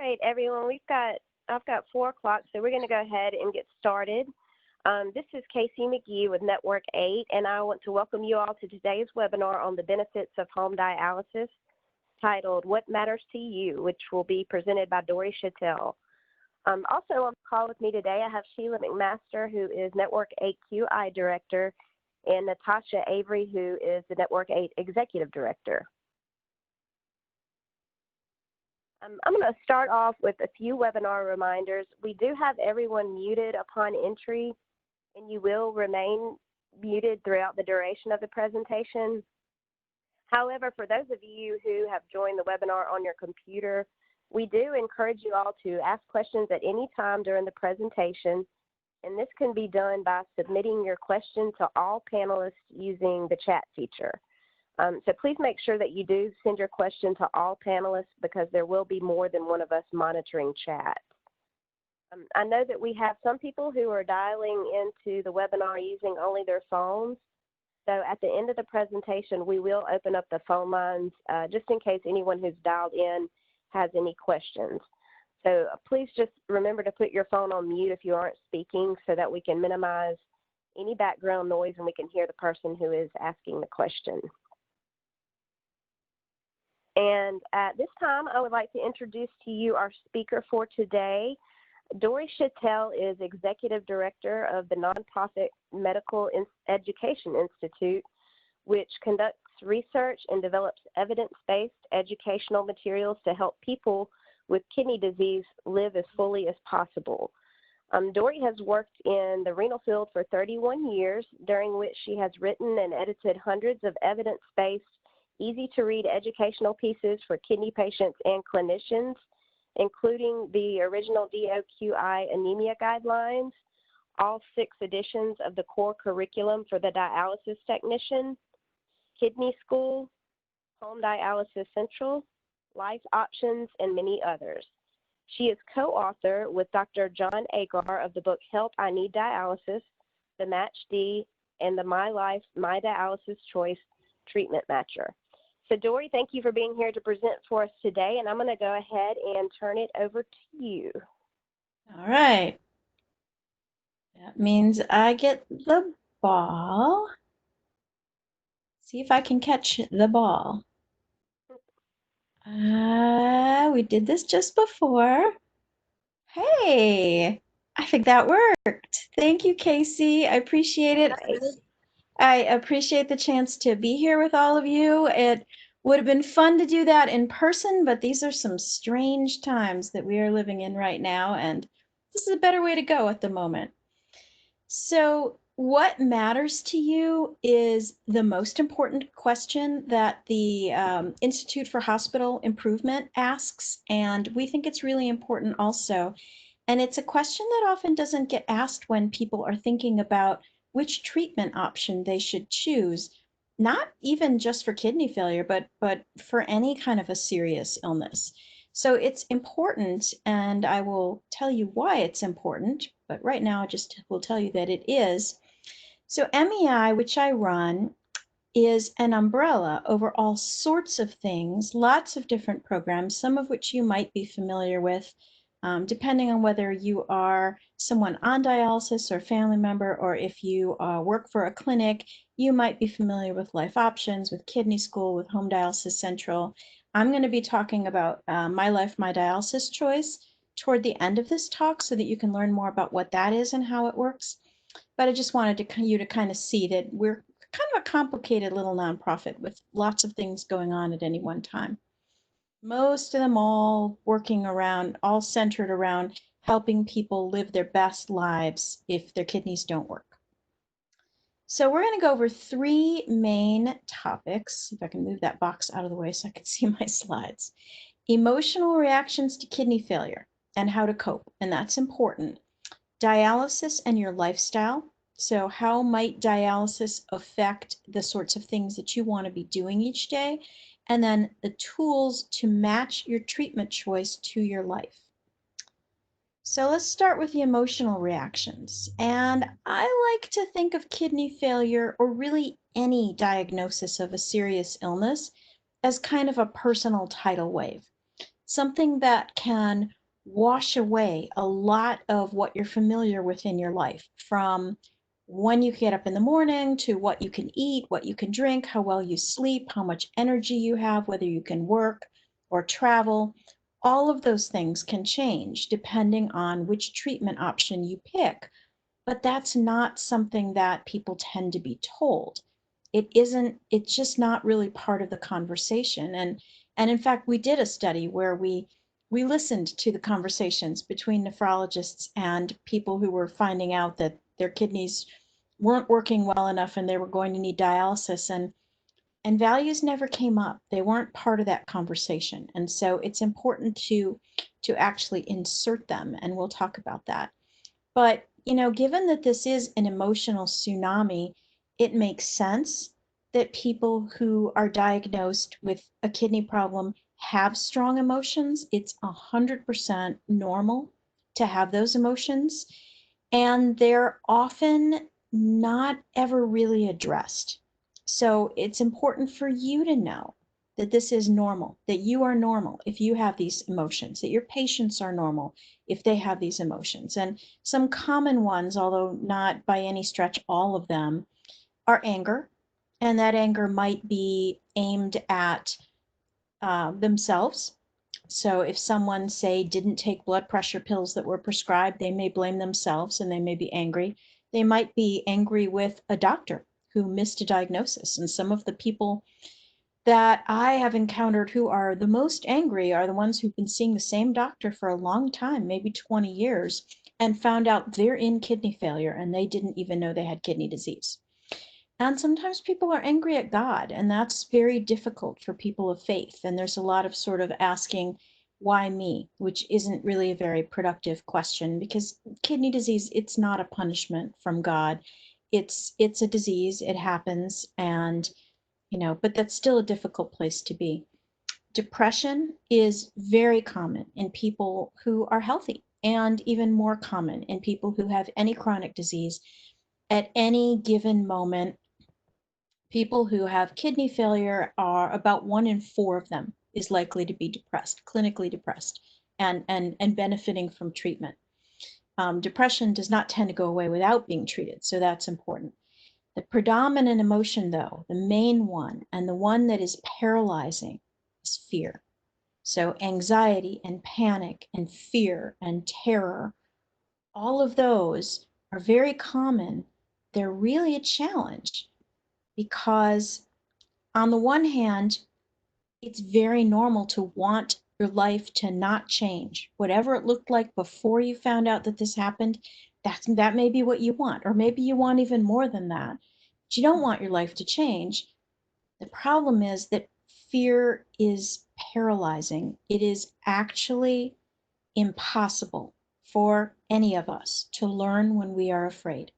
right, everyone, I've got 4 o'clock, so we're going to go ahead and get started. This is Casey McGee with Network 8, and I want to welcome you all to today's webinar on the benefits of home dialysis, titled What Matters to You, which will be presented by Dory Chattel. Also on the call with me today, I have Sheila McMaster, who is Network 8 QI Director, and Natasha Avery, who is the Network 8 Executive Director. I'm going to start off with a few webinar reminders. We do have everyone muted upon entry, and you will remain muted throughout the duration of the presentation. However, for those of you who have joined the webinar on your computer, we do encourage you all to ask questions at any time during the presentation, and this can be done by submitting your question to all panelists using the chat feature. So please make sure that you do send your question to all panelists because there will be more than one of us monitoring chat. I know that we have some people who are dialing into the webinar using only their phones. So at the end of the presentation, we will open up the phone lines just in case anyone who's dialed in has any questions. So please just remember to put your phone on mute if you aren't speaking so that we can minimize any background noise and we can hear the person who is asking the question. And at this time, I would like to introduce to you our speaker for today. Dory Chattel is Executive Director of the nonprofit Medical Education Institute, which conducts research and develops evidence-based educational materials to help people with kidney disease live as fully as possible. Dory has worked in the renal field for 31 years, during which she has written and edited hundreds of evidence-based, easy-to-read educational pieces for kidney patients and clinicians, including the original DOQI anemia guidelines, all 6 editions of the core curriculum for the dialysis technician, Kidney School, Home Dialysis Central, Life Options, and many others. She is co-author with Dr. John Agar of the book Help, I Need Dialysis, The Match D, and the My Life, My Dialysis Choice Treatment Matcher. So Dory, thank you for being here to present for us today, and I'm going to go ahead and turn it over to you. All right. That means I get the ball. See if I can catch the ball. We did this just before. Hey, I think that worked. Thank you, Casey. I appreciate it. Nice. I appreciate the chance to be here with all of you. It would have been fun to do that in person, but these are some strange times that we are living in right now, and this is a better way to go at the moment. So, what matters to you is the most important question that the Institute for Hospital Improvement asks, and we think it's really important also. And it's a question that often doesn't get asked when people are thinking about which treatment option they should choose, not even just for kidney failure, but for any kind of a serious illness. So it's important, and I will tell you why it's important, but right now I just will tell you that it is. So MEI, which I run, is an umbrella over all sorts of things, lots of different programs, some of which you might be familiar with, depending on whether you are someone on dialysis or family member, or if you work for a clinic, you might be familiar with Life Options, with Kidney School, with Home Dialysis Central. I'm going to be talking about My Life, My Dialysis Choice toward the end of this talk so that you can learn more about what that is and how it works. But I just wanted you to kind of see that we're kind of a complicated little nonprofit with lots of things going on at any one time. Most of them all centered around helping people live their best lives if their kidneys don't work. So we're going to go over 3 main topics. If I can move that box out of the way so I can see my slides. Emotional reactions to kidney failure and how to cope, and that's important. Dialysis and your lifestyle. So how might dialysis affect the sorts of things that you want to be doing each day? And then the tools to match your treatment choice to your life. So let's start with the emotional reactions. And I like to think of kidney failure, or really any diagnosis of a serious illness, as kind of a personal tidal wave. something that can wash away a lot of what you're familiar with in your life, from when you get up in the morning to what you can eat, what you can drink, how well you sleep, how much energy you have, whether you can work or travel. All of those things can change depending on which treatment option you pick, but that's not something that people tend to be told. It's just not really part of the conversation. And in fact, we did a study where we listened to the conversations between nephrologists and people who were finding out that their kidneys weren't working well enough and they were going to need dialysis, and values never came up. They weren't part of that conversation. And so it's important to actually insert them, and we'll talk about that. But, given that this is an emotional tsunami, it makes sense that people who are diagnosed with a kidney problem have strong emotions. It's 100% normal to have those emotions, and they're often not ever really addressed. So it's important for you to know that this is normal, that you are normal if you have these emotions, that your patients are normal if they have these emotions. And some common ones, although not by any stretch all of them, are anger. And that anger might be aimed at themselves. So if someone, say, didn't take blood pressure pills that were prescribed, they may blame themselves and they may be angry. They might be angry with a doctor who missed a diagnosis. And some of the people that I have encountered who are the most angry are the ones who've been seeing the same doctor for a long time, maybe 20 years, and found out they're in kidney failure and they didn't even know they had kidney disease. And sometimes people are angry at God, and that's very difficult for people of faith. And there's a lot of sort of asking, why me? Which isn't really a very productive question, because kidney disease, it's not a punishment from God. It's a disease, it happens, and but that's still a difficult place to be. Depression is very common in people who are healthy, and even more common in people who have any chronic disease. At any given moment, people who have kidney failure are about 1 in 4 of them is likely to be depressed, clinically depressed, and benefiting from treatment. Depression does not tend to go away without being treated, so that's important. The predominant emotion, though, the main one, and the one that is paralyzing, is fear. So anxiety and panic and fear and terror, all of those are very common. They're really a challenge because, on the one hand, it's very normal to want your life to not change. Whatever it looked like before you found out that this happened, that may be what you want, or maybe you want even more than that. But you don't want your life to change. The problem is that fear is paralyzing. It is actually impossible for any of us to learn when we are afraid.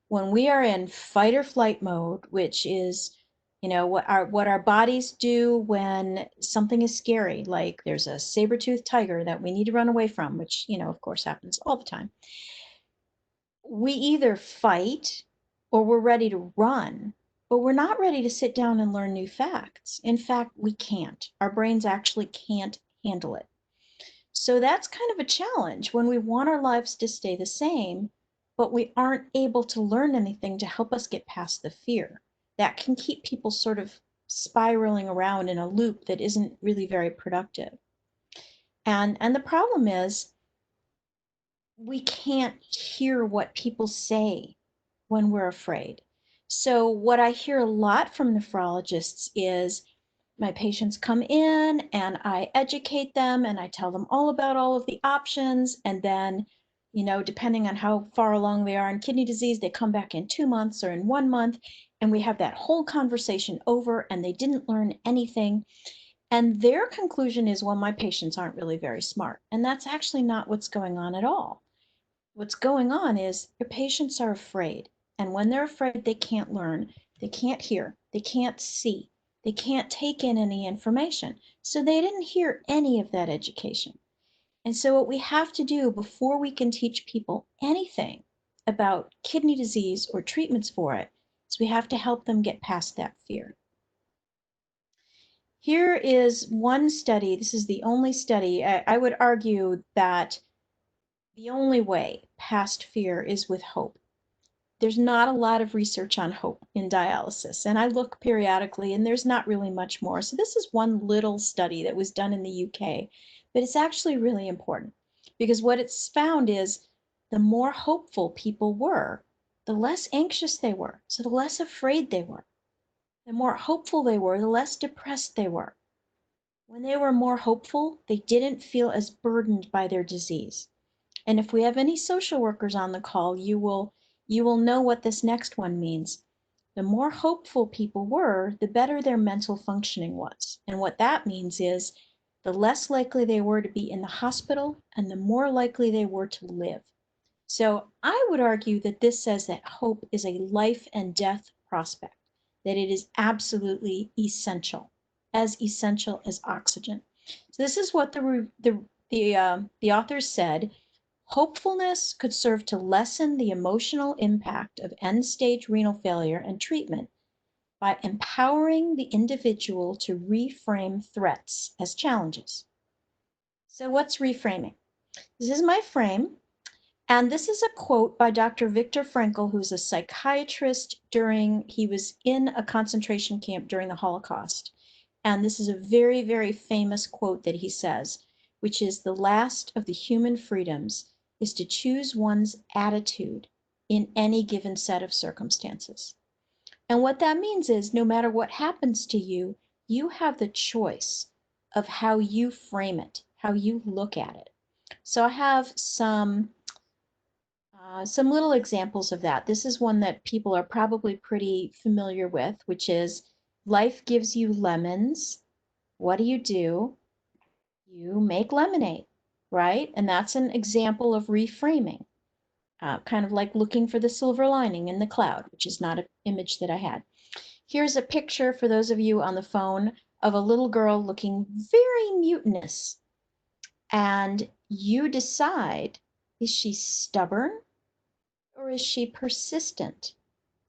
When we are in fight or flight mode, which is what our bodies do when something is scary, like there's a saber-toothed tiger that we need to run away from, which of course happens all the time. We either fight or we're ready to run, but we're not ready to sit down and learn new facts. In fact, we can't. Our brains actually can't handle it. So that's kind of a challenge when we want our lives to stay the same, but we aren't able to learn anything to help us get past the fear. That can keep people sort of spiraling around in a loop that isn't really very productive. And the problem is we can't hear what people say when we're afraid. So what I hear a lot from nephrologists is, my patients come in and I educate them and I tell them all about all of the options. And then, depending on how far along they are in kidney disease, they come back in 2 months or in 1 month, and we have that whole conversation over and they didn't learn anything. And their conclusion is, well, my patients aren't really very smart. And that's actually not what's going on at all. What's going on is your patients are afraid. And when they're afraid, they can't learn, they can't hear, they can't see, they can't take in any information. So they didn't hear any of that education. And so what we have to do before we can teach people anything about kidney disease or treatments for it is we have to help them get past that fear. Here is one study. This is the only study. I would argue that the only way past fear is with hope. There's not a lot of research on hope in dialysis, and I look periodically and there's not really much more. So this is one little study that was done in the UK, but it's actually really important because what it's found is the more hopeful people were, the less anxious they were, so the less afraid they were. The more hopeful they were, the less depressed they were. When they were more hopeful, they didn't feel as burdened by their disease. And if we have any social workers on the call, you will know what this next one means. The more hopeful people were, the better their mental functioning was. And what that means is the less likely they were to be in the hospital and the more likely they were to live. So I would argue that this says that hope is a life and death prospect, that it is absolutely essential as oxygen. So this is what the authors said. Hopefulness could serve to lessen the emotional impact of end-stage renal failure and treatment by empowering the individual to reframe threats as challenges. So what's reframing? This is my frame, and this is a quote by Dr. Viktor Frankl, who's a psychiatrist he was in a concentration camp during the Holocaust. And this is a very, very famous quote that he says, which is the last of the human freedoms is to choose one's attitude in any given set of circumstances. And what that means is no matter what happens to you, you have the choice of how you frame it, how you look at it. So I have some little examples of that. This is one that people are probably pretty familiar with, which is life gives you lemons. What do? You make lemonade, right? And that's an example of reframing, kind of like looking for the silver lining in the cloud, which is not an image that I had. Here's a picture for those of you on the phone of a little girl looking very mutinous. And you decide, is she stubborn or is she persistent?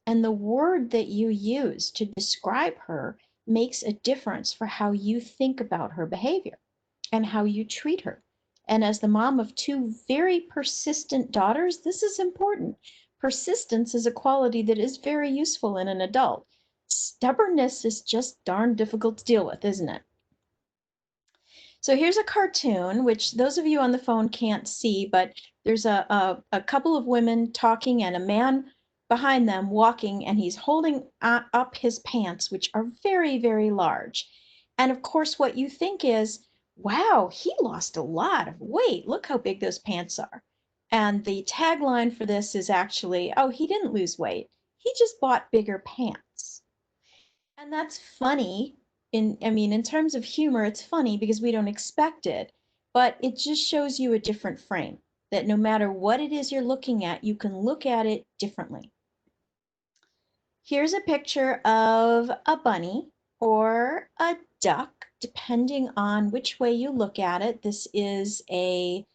And the word that you use to describe her makes a difference for how you think about her behavior and how you treat her. And as the mom of two very persistent daughters, this is important. Persistence is a quality that is very useful in an adult. Stubbornness is just darn difficult to deal with, isn't it? So here's a cartoon, which those of you on the phone can't see, but there's a couple of women talking and a man behind them walking, and he's holding up his pants, which are very, very large. And of course, what you think is, wow, he lost a lot of weight. Look how big those pants are. And the tagline for this is actually, oh, he didn't lose weight. He just bought bigger pants. And that's funny. In terms of humor, it's funny because we don't expect it, but it just shows you a different frame, that no matter what it is you're looking at, you can look at it differently. Here's a picture of a bunny or a duck, depending on which way you look at it. This is a,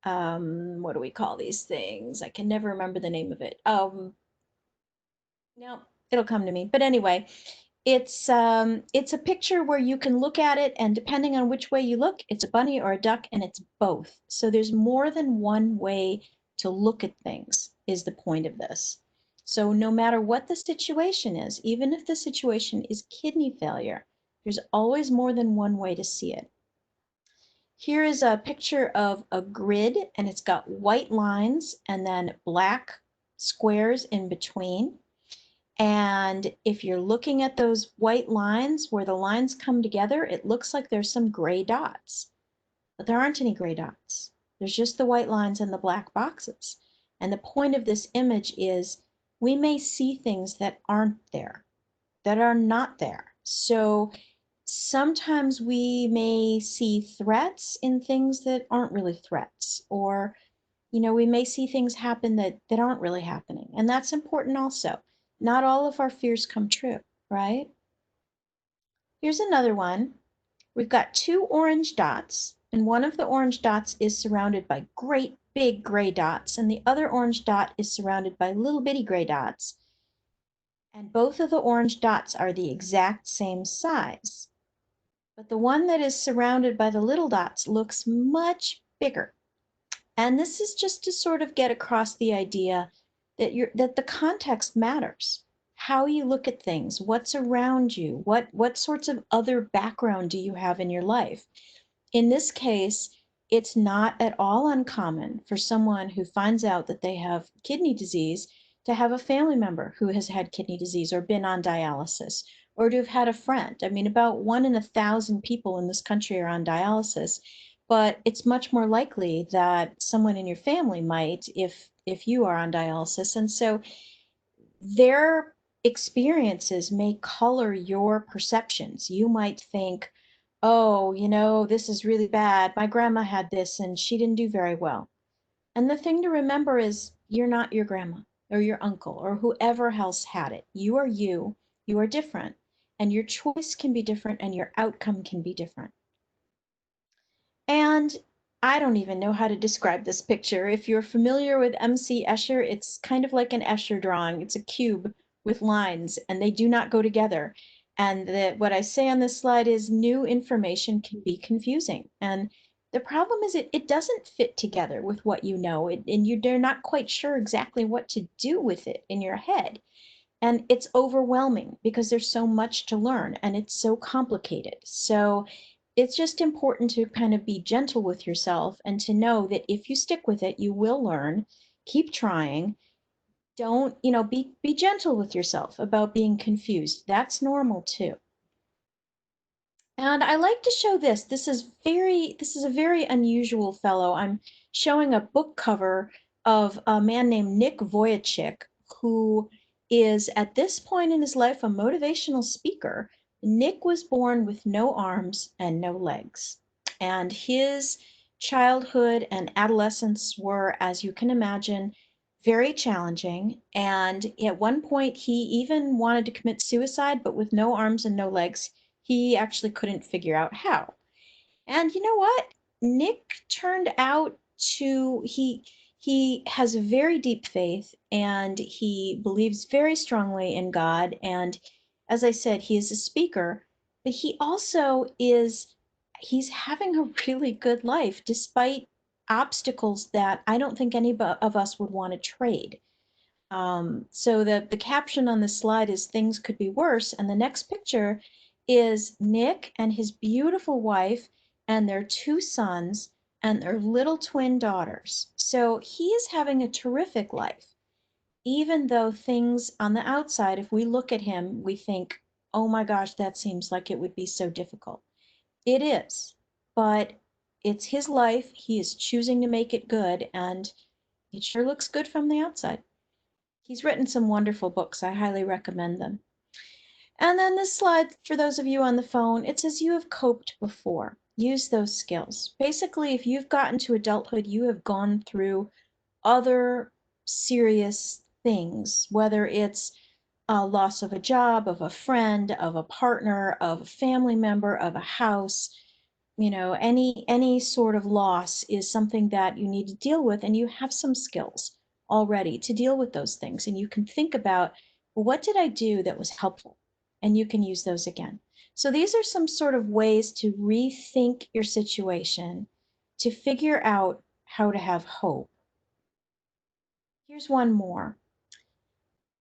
what do we call these things? I can never remember the name of it. No, it'll come to me. But anyway, it's a picture where you can look at it, and depending on which way you look, it's a bunny or a duck, and it's both. So there's more than one way to look at things, is the point of this. So no matter what the situation is, even if the situation is kidney failure, there's always more than one way to see it. Here is a picture of a grid, and it's got white lines and then black squares in between. And if you're looking at those white lines, where the lines come together, it looks like there's some gray dots. But there aren't any gray dots. There's just the white lines and the black boxes. And the point of this image is we may see things that aren't there, that are not there. So sometimes we may see threats in things that aren't really threats, or we may see things happen that aren't really happening. And that's important also. Not all of our fears come true, right? Here's another one. We've got two orange dots, and one of the orange dots is surrounded by great big gray dots, and the other orange dot is surrounded by little bitty gray dots. And both of the orange dots are the exact same size. but the one that is surrounded by the little dots looks much bigger. And this is just to sort of get across the idea that the context matters. How you look at things, what's around you, what sorts of other background do you have in your life? In this case, it's not at all uncommon for someone who finds out that they have kidney disease to have a family member who has had kidney disease or been on dialysis, or to have had a friend. I mean, about 1 in 1,000 people in this country are on dialysis, but it's much more likely that someone in your family might if you are on dialysis. And so their experiences may color your perceptions. You might think, oh, this is really bad. My grandma had this and she didn't do very well. And the thing to remember is you're not your grandma or your uncle or whoever else had it. You are you. You are different. And your choice can be different and your outcome can be different. And I don't even know how to describe this picture. If you're familiar with M.C. Escher, it's kind of like an Escher drawing. It's a cube with lines, and they do not go together. And what I say on this slide is new information can be confusing. And the problem is it doesn't fit together with what you know, and you're not quite sure exactly what to do with it in your head. And it's overwhelming because there's so much to learn and it's so complicated. So it's just important to kind of be gentle with yourself and to know that if you stick with it, you will learn. Keep trying. Don't, be gentle with yourself about being confused. That's normal too. And I like to show this. This is a very unusual fellow. I'm showing a book cover of a man named Nick Vujicic, who is at this point in his life a motivational speaker. Nick was born with no arms and no legs. And his childhood and adolescence were, as you can imagine, very challenging. And at one point, he even wanted to commit suicide, but with no arms and no legs, he actually couldn't figure out how. And you know what? Nick turned out to he has a very deep faith and he believes very strongly in God. And as I said, he is a speaker, but he also he's having a really good life despite obstacles that I don't think any of us would want to trade. So the caption on the slide is things could be worse. And the next picture is Nick and his beautiful wife and their 2 sons and their little twin daughters. So he is having a terrific life, even though things on the outside, if we look at him, we think, oh my gosh, that seems like it would be so difficult. It is, but it's his life. He is choosing to make it good, and it sure looks good from the outside. He's written some wonderful books. I highly recommend them. And then this slide, for those of you on the phone, it says you have coped before. Use those skills. Basically, if you've gotten to adulthood, you have gone through other serious things, whether it's a loss of a job, of a friend, of a partner, of a family member, of a house, any sort of loss is something that you need to deal with, and you have some skills already to deal with those things. And you can think about, well, what did I do that was helpful? And you can use those again. So these are some sort of ways to rethink your situation, to figure out how to have hope. Here's one more.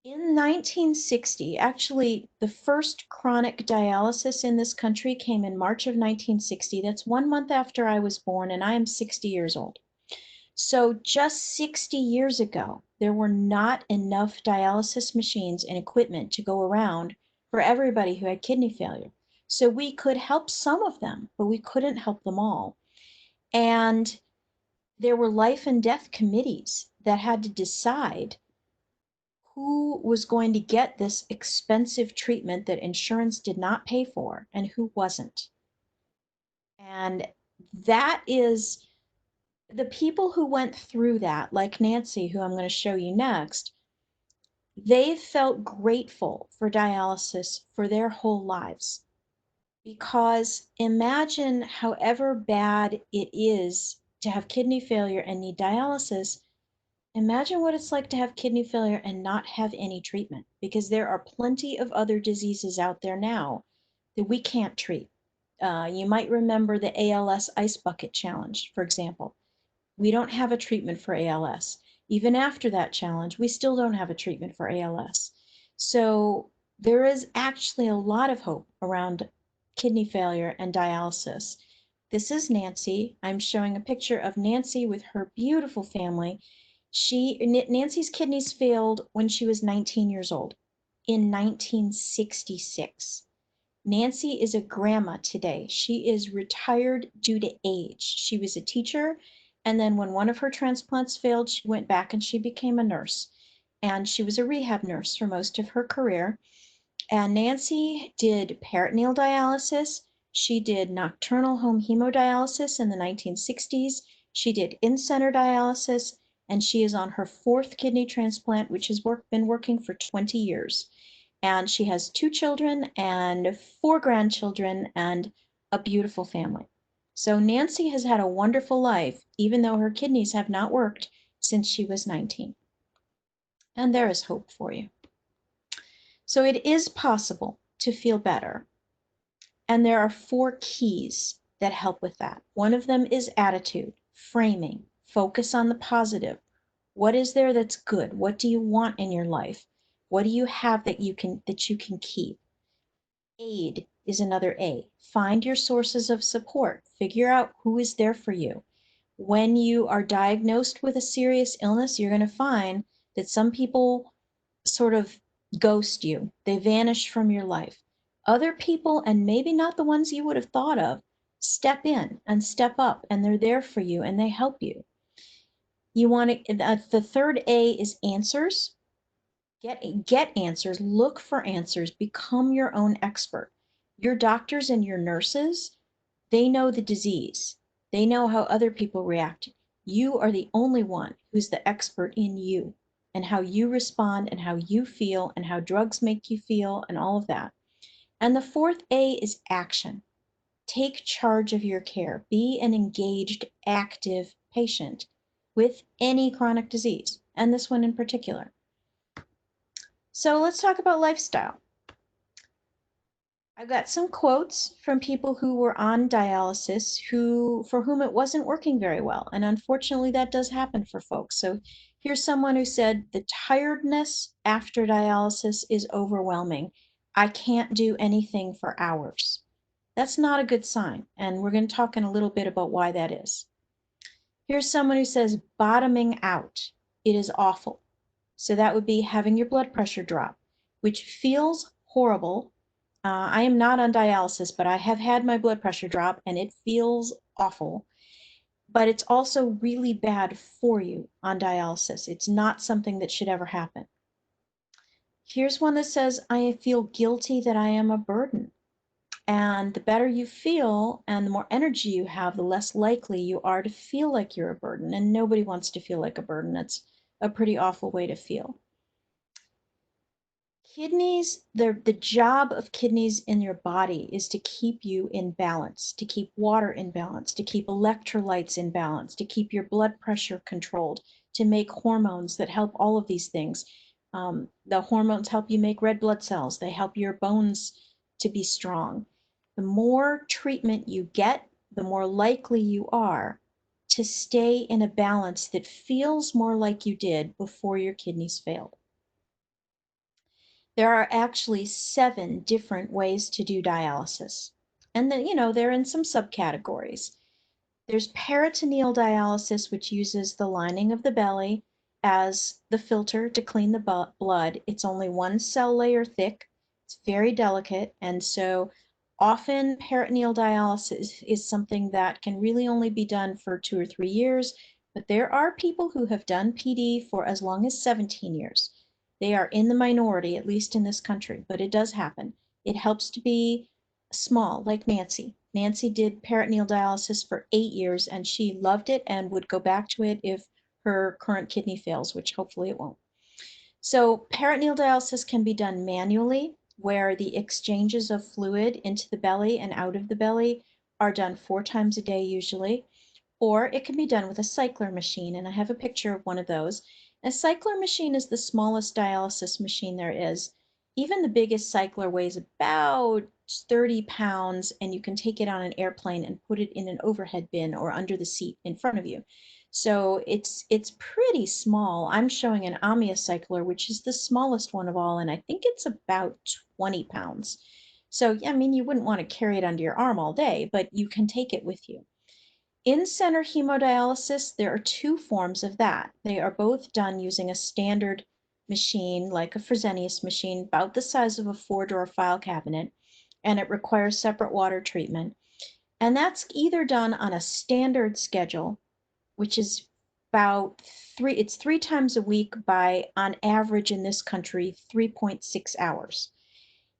In 1960, actually, the first chronic dialysis in this country came in March of 1960. That's 1 month after I was born, and I am 60 years old. So just 60 years ago, there were not enough dialysis machines and equipment to go around for everybody who had kidney failure. So we could help some of them, but we couldn't help them all. And there were life and death committees that had to decide who was going to get this expensive treatment that insurance did not pay for and who wasn't. And that is the people who went through that, like Nancy, who I'm going to show you next, they felt grateful for dialysis for their whole lives. Because imagine however bad it is to have kidney failure and need dialysis, imagine what it's like to have kidney failure and not have any treatment, because there are plenty of other diseases out there now that we can't treat. You might remember the ALS Ice Bucket Challenge, for example. We don't have a treatment for ALS. Even after that challenge, we still don't have a treatment for ALS. So there is actually a lot of hope around kidney failure and dialysis. This is Nancy. I'm showing a picture of Nancy with her beautiful family. Nancy's kidneys failed when she was 19 years old in 1966. Nancy is a grandma today. She is retired due to age. She was a teacher, and then when one of her transplants failed, she went back and she became a nurse. And she was a rehab nurse for most of her career. And Nancy did peritoneal dialysis. She did nocturnal home hemodialysis in the 1960s. She did in-center dialysis, and she is on her 4th kidney transplant, which has been working for 20 years. And she has 2 children and 4 grandchildren and a beautiful family. So Nancy has had a wonderful life, even though her kidneys have not worked since she was 19. And there is hope for you. So it is possible to feel better. And there are 4 keys that help with that. One of them is attitude, framing, focus on the positive. What is there that's good? What do you want in your life? What do you have that you can keep? Aid is another A. Find your sources of support. Figure out who is there for you. When you are diagnosed with a serious illness, you're going to find that some people sort of ghost you. They vanish from your life. Other people, and maybe not the ones you would have thought of, step in and step up, and they're there for you and they help you. You want to, the third A is answers. Get answers, look for answers, become your own expert. Your doctors and your nurses, they know the disease. They know how other people react. You are the only one who's the expert in you and how you respond and how you feel and how drugs make you feel and all of that. And the 4th A is action. Take charge of your care. Be an engaged, active patient with any chronic disease, and this one in particular. So let's talk about lifestyle. I've got some quotes from people who were on dialysis for whom it wasn't working very well. And unfortunately, that does happen for folks. So here's someone who said, the tiredness after dialysis is overwhelming. I can't do anything for hours. That's not a good sign. And we're going to talk in a little bit about why that is. Here's someone who says, bottoming out. It is awful. So that would be having your blood pressure drop, which feels horrible. I am not on dialysis, but I have had my blood pressure drop and it feels awful. But it's also really bad for you on dialysis. It's not something that should ever happen. Here's one that says, I feel guilty that I am a burden. And the better you feel and the more energy you have, the less likely you are to feel like you're a burden. And nobody wants to feel like a burden. That's a pretty awful way to feel. Kidneys, the job of kidneys in your body is to keep you in balance, to keep water in balance, to keep electrolytes in balance, to keep your blood pressure controlled, to make hormones that help all of these things. The hormones help you make red blood cells. They help your bones to be strong. The more treatment you get, the more likely you are to stay in a balance that feels more like you did before your kidneys failed. There are actually 7 different ways to do dialysis. And then, they're in some subcategories. There's peritoneal dialysis, which uses the lining of the belly as the filter to clean the blood. It's only 1 cell layer thick. It's very delicate. And so often peritoneal dialysis is something that can really only be done for 2 or 3 years. But there are people who have done PD for as long as 17 years. They are in the minority, at least in this country, but it does happen. It helps to be small, like Nancy. Nancy did peritoneal dialysis for 8 years, and she loved it and would go back to it if her current kidney fails, which hopefully it won't. So peritoneal dialysis can be done manually, where the exchanges of fluid into the belly and out of the belly are done 4 times a day usually, or it can be done with a cycler machine, and I have a picture of one of those. A cycler machine is the smallest dialysis machine there is. Even the biggest cycler weighs about 30 pounds, and you can take it on an airplane and put it in an overhead bin or under the seat in front of you. So it's pretty small. I'm showing an amniocycler, which is the smallest one of all, and I think it's about 20 pounds. So, I mean, you wouldn't want to carry it under your arm all day, but you can take it with you. In-center hemodialysis, there are two forms of that. They are both done using a standard machine, like a Fresenius machine, about the size of a 4-drawer file cabinet, and it requires separate water treatment. And that's either done on a standard schedule, which is about it's 3 times a week by, on average in this country, 3.6 hours.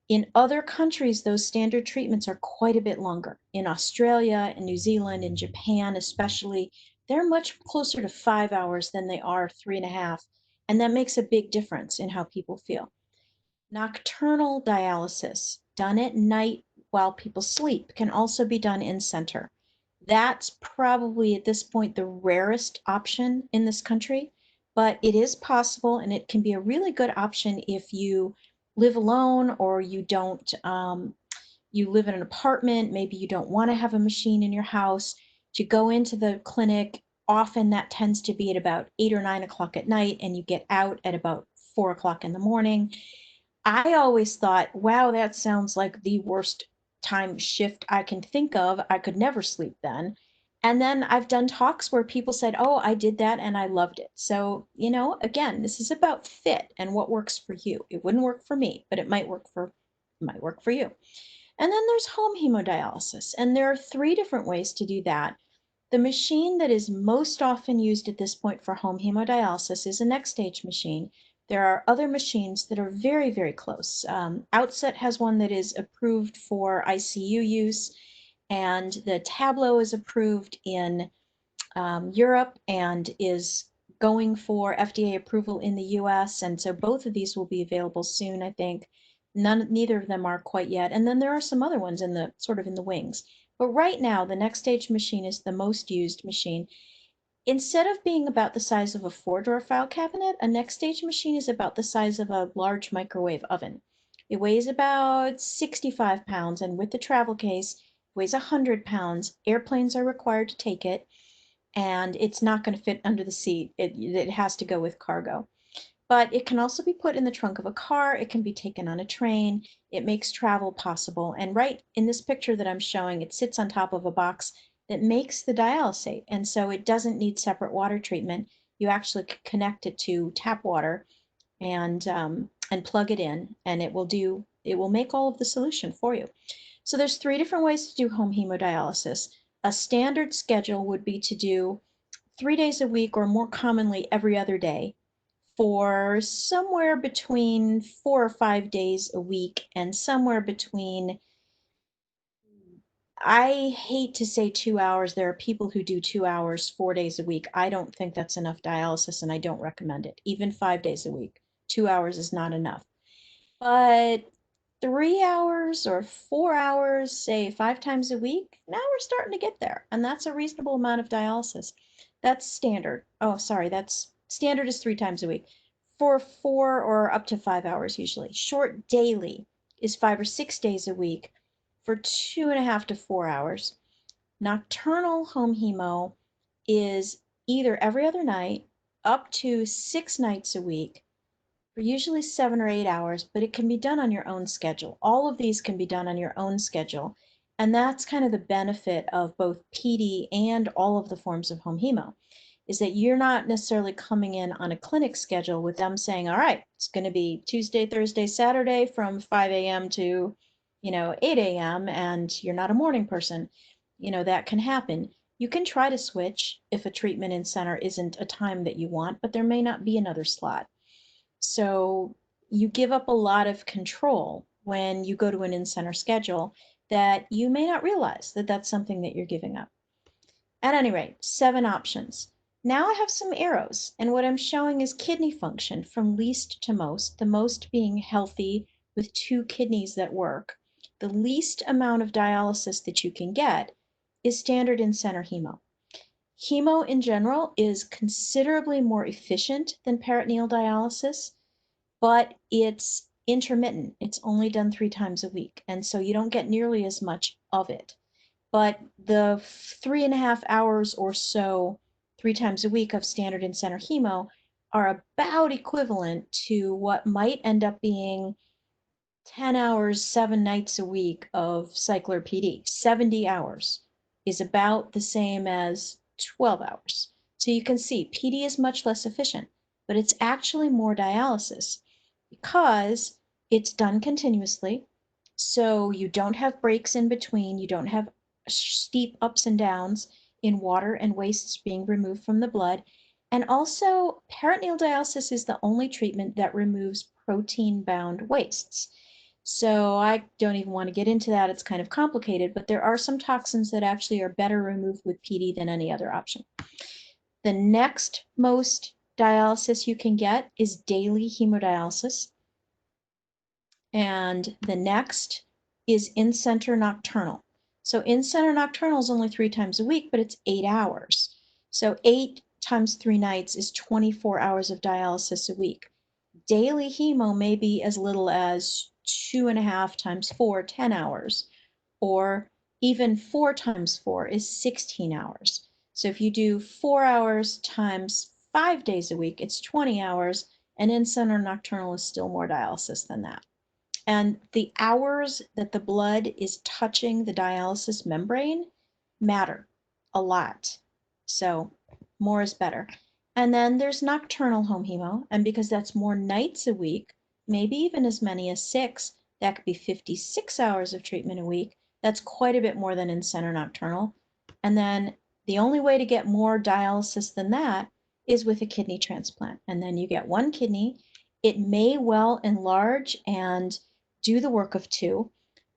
In other countries, those standard treatments are quite a bit longer. In Australia and New Zealand and Japan especially, they're much closer to 5 hours than they are 3.5, and that makes a big difference in how people feel. Nocturnal dialysis, done at night while people sleep, can also be done in center. That's probably at this point the rarest option in this country, but it is possible, and it can be a really good option if you live alone or you don't, you live in an apartment, maybe you don't want to have a machine in your house. To go into the clinic, often that tends to be at about 8 or 9 o'clock at night, and you get out at about 4 o'clock in the morning. I always thought, wow, that sounds like the worst time shift I can think of. I could never sleep then. And then I've done talks where people said, oh, I did that and I loved it. So, you know, again, this is about fit and what works for you. It wouldn't work for me, but it might work for you. And then there's home hemodialysis, and there are 3 different ways to do that. The machine that is most often used at this point for home hemodialysis is a next stage machine. There are other machines that are very, very close. Outset has one that is approved for ICU use, and the Tableau is approved in Europe and is going for FDA approval in the US. And so both of these will be available soon, I think. Neither of them are quite yet. And then there are some other ones in the sort of in the wings. But right now, the next stage machine is the most used machine. Instead of being about the size of a 4-drawer file cabinet, a next stage machine is about the size of a large microwave oven. It weighs about 65 pounds, and with the travel case, weighs 100 pounds. Airplanes are required to take it, and it's not going to fit under the seat. It has to go with cargo. But it can also be put in the trunk of a car. It can be taken on a train. It makes travel possible. And right in this picture that I'm showing, it sits on top of a box that makes the dialysate. And so it doesn't need separate water treatment. You actually connect it to tap water and plug it in, and it will make all of the solution for you. So there's 3 different ways to do home hemodialysis. A standard schedule would be to do 3 days a week, or more commonly every other day, for somewhere between 4 or 5 days a week, and somewhere between, I hate to say 2 hours. There are people who do 2 hours 4 days a week. I don't think that's enough dialysis, and I don't recommend it. Even 5 days a week, 2 hours is not enough. But 3 hours or 4 hours, say 5 times a week, now we're starting to get there. And that's a reasonable amount of dialysis. That's standard. Oh, sorry, that's standard is 3 times a week. For 4 or up to 5 hours usually. Short daily is 5 or 6 days a week for 2.5 to 4 hours. Nocturnal home hemo is either every other night, up to 6 nights a week, for usually 7 or 8 hours, but it can be done on your own schedule. All of these can be done on your own schedule. And that's kind of the benefit of both PD and all of the forms of home hemo, is that you're not necessarily coming in on a clinic schedule with them saying, all right, it's going to be Tuesday, Thursday, Saturday from 5 a.m. to, 8 a.m. and you're not a morning person. That can happen. You can try to switch if a treatment in center isn't a time that you want, but there may not be another slot. So you give up a lot of control when you go to an in-center schedule that you may not realize that that's something that you're giving up. At any rate, 7 options. Now I have some arrows, and what I'm showing is kidney function from least to most, the most being healthy with 2 kidneys that work. The least amount of dialysis that you can get is standard in-center hemo. Hemo in general is considerably more efficient than peritoneal dialysis, but it's intermittent. It's only done 3 times a week, and so you don't get nearly as much of it. But the 3.5 hours or so, 3 times a week of standard and center hemo are about equivalent to what might end up being 10 hours, 7 nights a week of cycler PD. 70 hours is about the same as 12 hours. So you can see PD is much less efficient, but it's actually more dialysis because it's done continuously. So you don't have breaks in between. You don't have steep ups and downs in water and wastes being removed from the blood. And also, peritoneal dialysis is the only treatment that removes protein-bound wastes. So I don't even want to get into that. It's kind of complicated, but there are some toxins that actually are better removed with PD than any other option. The next most dialysis you can get is daily hemodialysis. And the next is in-center nocturnal. So in-center nocturnal is only 3 times a week, but it's 8 hours. So 8 times 3 nights is 24 hours of dialysis a week. Daily hemo may be as little as 2.5 times 4, 10 hours, or even 4 times 4 is 16 hours. So if you do 4 hours times 5 days a week, it's 20 hours, and in-center nocturnal is still more dialysis than that. And the hours that the blood is touching the dialysis membrane matter a lot. So more is better. And then there's nocturnal home hemo. And because that's more nights a week, maybe even as many as 6, that could be 56 hours of treatment a week. That's quite a bit more than in-center nocturnal. And then the only way to get more dialysis than that is with a kidney transplant. And then you get 1 kidney. It may well enlarge and do the work of 2.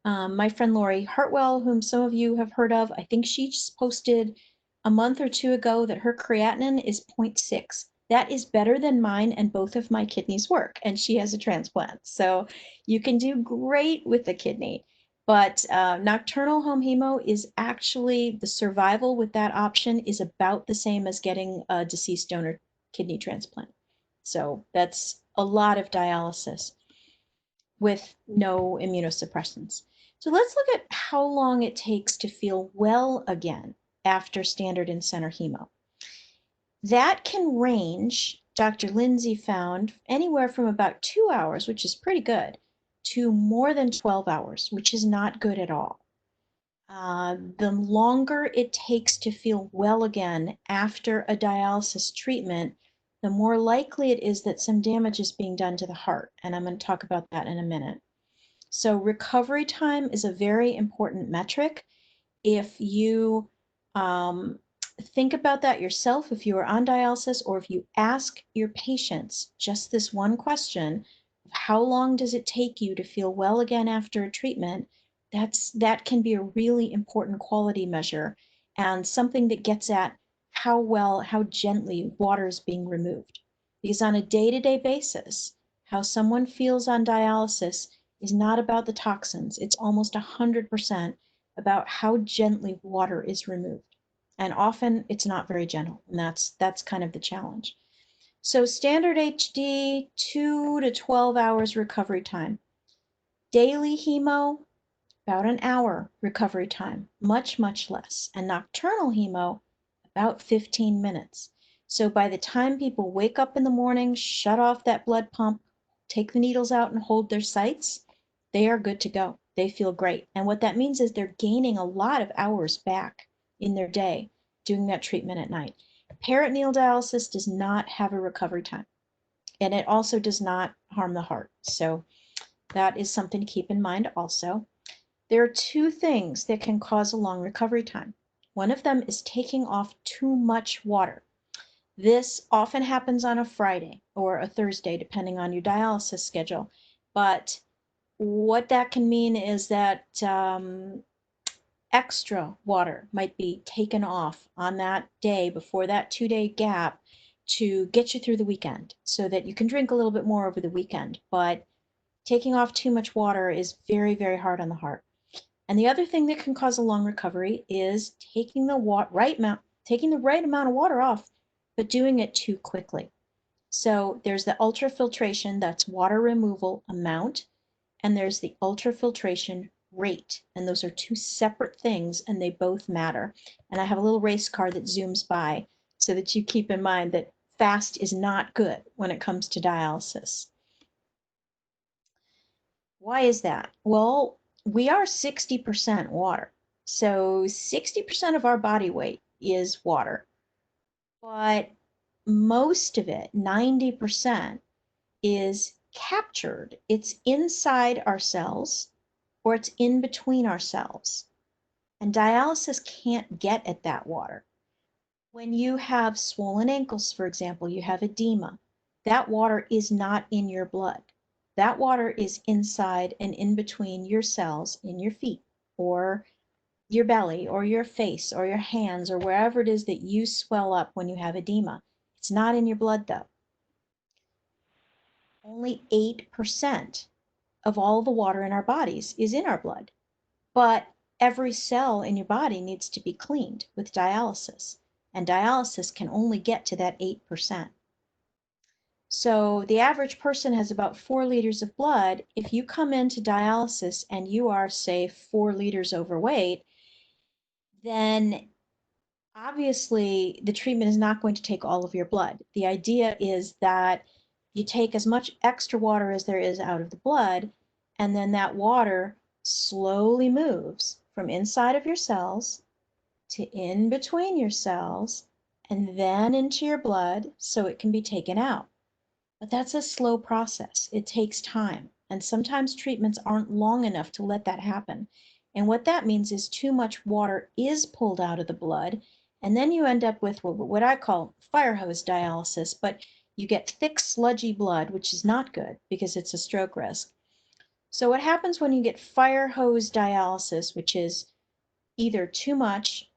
My friend Lori Hartwell, whom some of you have heard of, I think she just posted a month or 2 ago that her creatinine is 0.6. That is better than mine and both of my kidneys work, and she has a transplant. So you can do great with the kidney. But nocturnal home hemo is actually, the survival with that option is about the same as getting a deceased donor kidney transplant. So that's a lot of dialysis with no immunosuppressants. So let's look at how long it takes to feel well again after standard and center hemo. That can range, Dr. Lindsay found, anywhere from about 2 hours, which is pretty good, to more than 12 hours, which is not good at all. The longer it takes to feel well again after a dialysis treatment, the more likely it is that some damage is being done to the heart. And I'm going to talk about that in a minute. So recovery time is a very important metric. If you think about that yourself, if you are on dialysis, or if you ask your patients just this one question, how long does it take you to feel well again after a treatment, that can be a really important quality measure and something that gets at how gently water is being removed. Because on a day-to-day basis, how someone feels on dialysis is not about the toxins. It's almost 100% about how gently water is removed. And often it's not very gentle, and that's kind of the challenge. So standard HD, 2 to 12 hours recovery time. Daily hemo, about an hour recovery time, much, much less. And nocturnal hemo, about 15 minutes. So by the time people wake up in the morning, shut off that blood pump, take the needles out and hold their sites, they are good to go. They feel great. And what that means is they're gaining a lot of hours back in their day doing that treatment at night. Peritoneal dialysis does not have a recovery time, and it also does not harm the heart. So that is something to keep in mind also. There are 2 things that can cause a long recovery time. One of them is taking off too much water. This often happens on a Friday or a Thursday, depending on your dialysis schedule. But what that can mean is that extra water might be taken off on that day before that 2-day gap to get you through the weekend so that you can drink a little bit more over the weekend. But taking off too much water is very, very hard on the heart. And the other thing that can cause a long recovery is taking the right amount of water off, but doing it too quickly. So there's the ultrafiltration, that's water removal amount, and there's the ultrafiltration rate. And those are two separate things, and they both matter. And I have a little race car that zooms by so that you keep in mind that fast is not good when it comes to dialysis. Why is that? Well, we are 60% water. So 60% of our body weight is water, but most of it, 90%, is captured. It's inside our cells or it's in between our cells. And dialysis can't get at that water. When you have swollen ankles, for example, you have edema, that water is not in your blood. That water is inside and in between your cells in your feet or your belly or your face or your hands or wherever it is that you swell up when you have edema. It's not in your blood though. Only 8% of all the water in our bodies is in our blood. But every cell in your body needs to be cleaned with dialysis, and dialysis can only get to that 8%. So the average person has about 4 liters of blood. If you come into dialysis and you are, say, 4 liters overweight, then obviously the treatment is not going to take all of your blood. The idea is that you take as much extra water as there is out of the blood, and then that water slowly moves from inside of your cells to in between your cells and then into your blood so it can be taken out. But that's a slow process. It takes time. And sometimes treatments aren't long enough to let that happen. And what that means is too much water is pulled out of the blood. And then you end up with what I call fire hose dialysis, but you get thick, sludgy blood, which is not good because it's a stroke risk. So what happens when you get fire hose dialysis, which is either too much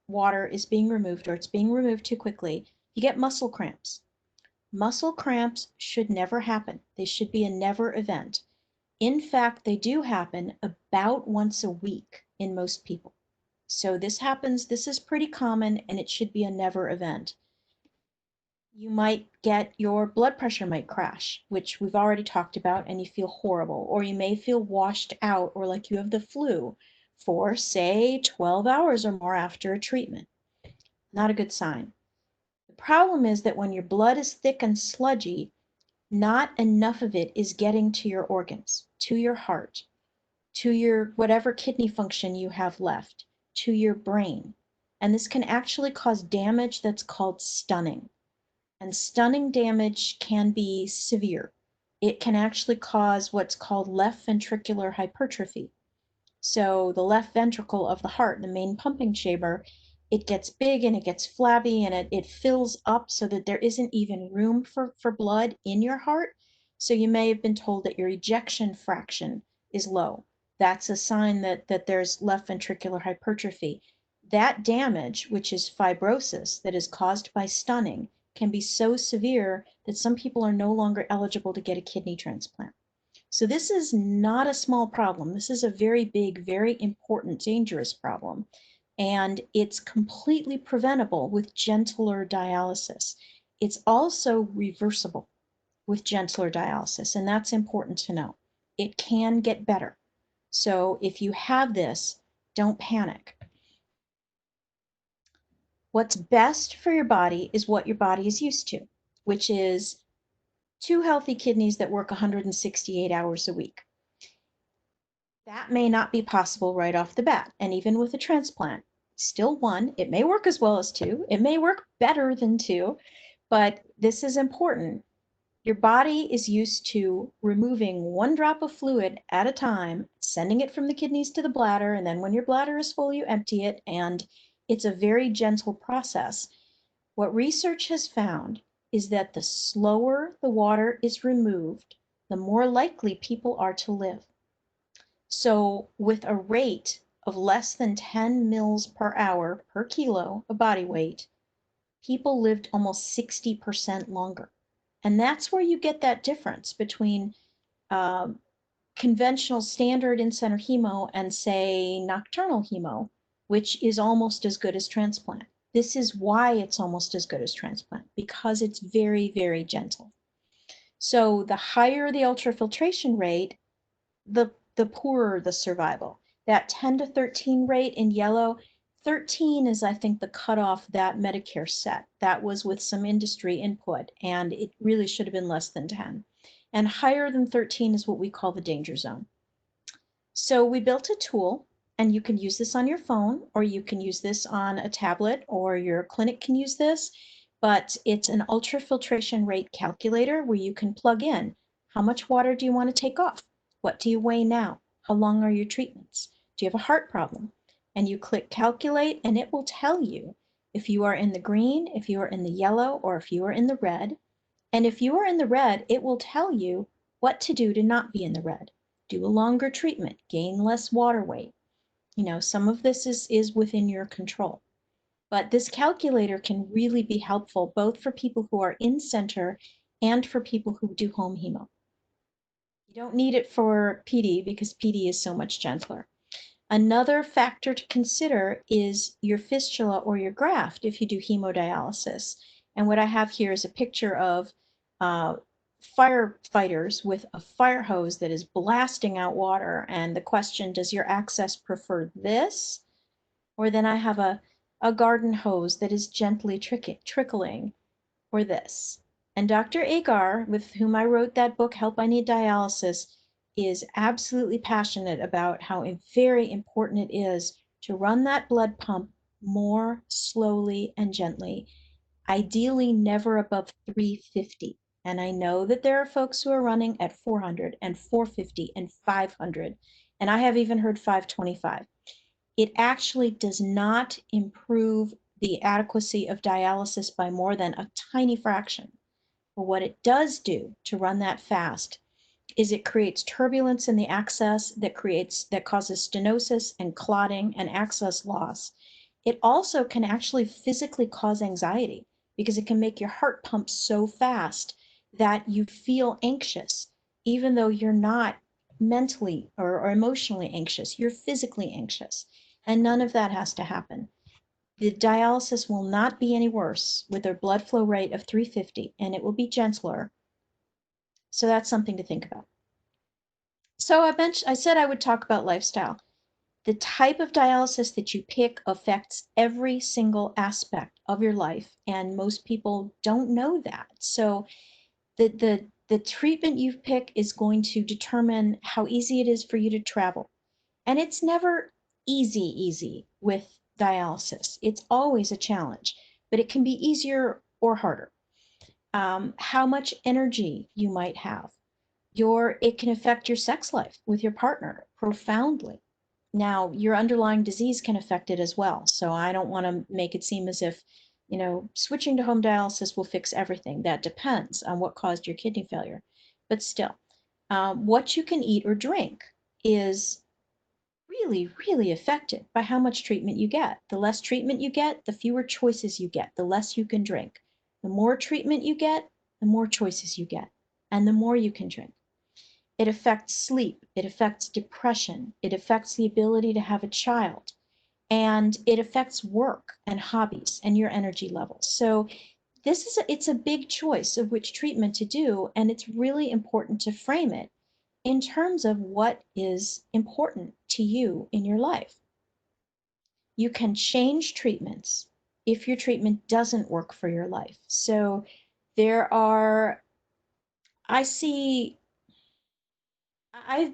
water is being removed or it's being removed too quickly, you get muscle cramps. Muscle cramps should never happen. They should be a never event. In fact, they do happen about once a week in most people. So this is pretty common and it should be a never event. You might get your blood pressure might crash, which we've already talked about, and you feel horrible, or you may feel washed out or like you have the flu for, say, 12 hours or more after a treatment. Not a good sign. The problem is that when your blood is thick and sludgy, not enough of it is getting to your organs, to your heart, to your whatever kidney function you have left, to your brain. And this can actually cause damage that's called stunning. And stunning damage can be severe. It can actually cause what's called left ventricular hypertrophy. So the left ventricle of the heart, the main pumping chamber, it gets big and it gets flabby and it fills up so that there isn't even room for blood in your heart. So you may have been told that your ejection fraction is low. That's a sign that there's left ventricular hypertrophy. That damage, which is fibrosis that is caused by stunning, can be so severe that some people are no longer eligible to get a kidney transplant. So this is not a small problem. This is a very big, very important, dangerous problem. And it's completely preventable with gentler dialysis. It's also reversible with gentler dialysis, and that's important to know. It can get better. So if you have this, don't panic. What's best for your body is what your body is used to, which is 2 healthy kidneys that work 168 hours a week. That may not be possible right off the bat. And even with a transplant, still 1, it may work as well as 2, it may work better than 2, but this is important. Your body is used to removing 1 drop of fluid at a time, sending it from the kidneys to the bladder, and then when your bladder is full, you empty it, and it's a very gentle process. What research has found is that the slower the water is removed, the more likely people are to live. So with a rate of less than 10 mils per hour per kilo of body weight, people lived almost 60% longer. And that's where you get that difference between conventional standard in-center hemo and, say, nocturnal hemo, which is almost as good as transplant. This is why it's almost as good as transplant, because it's very, very gentle. So the higher the ultrafiltration rate, the poorer the survival. That 10 to 13 rate in yellow, 13 is, I think, the cutoff that Medicare set. That was with some industry input, and it really should have been less than 10. And higher than 13 is what we call the danger zone. So we built a tool, and you can use this on your phone, or you can use this on a tablet, or your clinic can use this, but it's an ultrafiltration rate calculator where you can plug in how much water do you want to take off? What do you weigh now? How long are your treatments? Do you have a heart problem? And you click calculate, and it will tell you if you are in the green, if you are in the yellow, or if you are in the red. And if you are in the red, it will tell you what to do to not be in the red. Do a longer treatment, gain less water weight. You know, some of this is within your control. But this calculator can really be helpful both for people who are in center and for people who do home hemo. You don't need it for PD because PD is so much gentler. Another factor to consider is your fistula or your graft if you do hemodialysis. And what I have here is a picture of firefighters with a fire hose that is blasting out water. And the question, does your access prefer this? Or then I have a garden hose that is gently trickling, or this. And Dr. Agar, with whom I wrote that book, Help I Need Dialysis, is absolutely passionate about how very important it is to run that blood pump more slowly and gently, ideally never above 350. And I know that there are folks who are running at 400 and 450 and 500, and I have even heard 525. It actually does not improve the adequacy of dialysis by more than a tiny fraction. But what it does do to run that fast is it creates turbulence in the access that causes stenosis and clotting and access loss. It also can actually physically cause anxiety because it can make your heart pump so fast that you feel anxious, even though you're not mentally or emotionally anxious, you're physically anxious. And none of that has to happen. The dialysis will not be any worse with a blood flow rate of 350, and it will be gentler. So that's something to think about. So I said I would talk about lifestyle. The type of dialysis that you pick affects every single aspect of your life, and most people don't know that. So the treatment you pick is going to determine how easy it is for you to travel. And it's never easy with dialysis. It's always a challenge, but it can be easier or harder. How much energy you might have. It can affect your sex life with your partner profoundly. Now, your underlying disease can affect it as well. So I don't want to make it seem as if, switching to home dialysis will fix everything. That depends on what caused your kidney failure. But still, what you can eat or drink is really affected by how much treatment you get. The less treatment you get, the fewer choices you get, the less you can drink. The more treatment you get, the more choices you get, and the more you can drink. It affects sleep, it affects depression, it affects the ability to have a child, and it affects work and hobbies and your energy levels. So it's a big choice of which treatment to do, and it's really important to frame it in terms of what is important to you in your life. You can change treatments if your treatment doesn't work for your life. So I've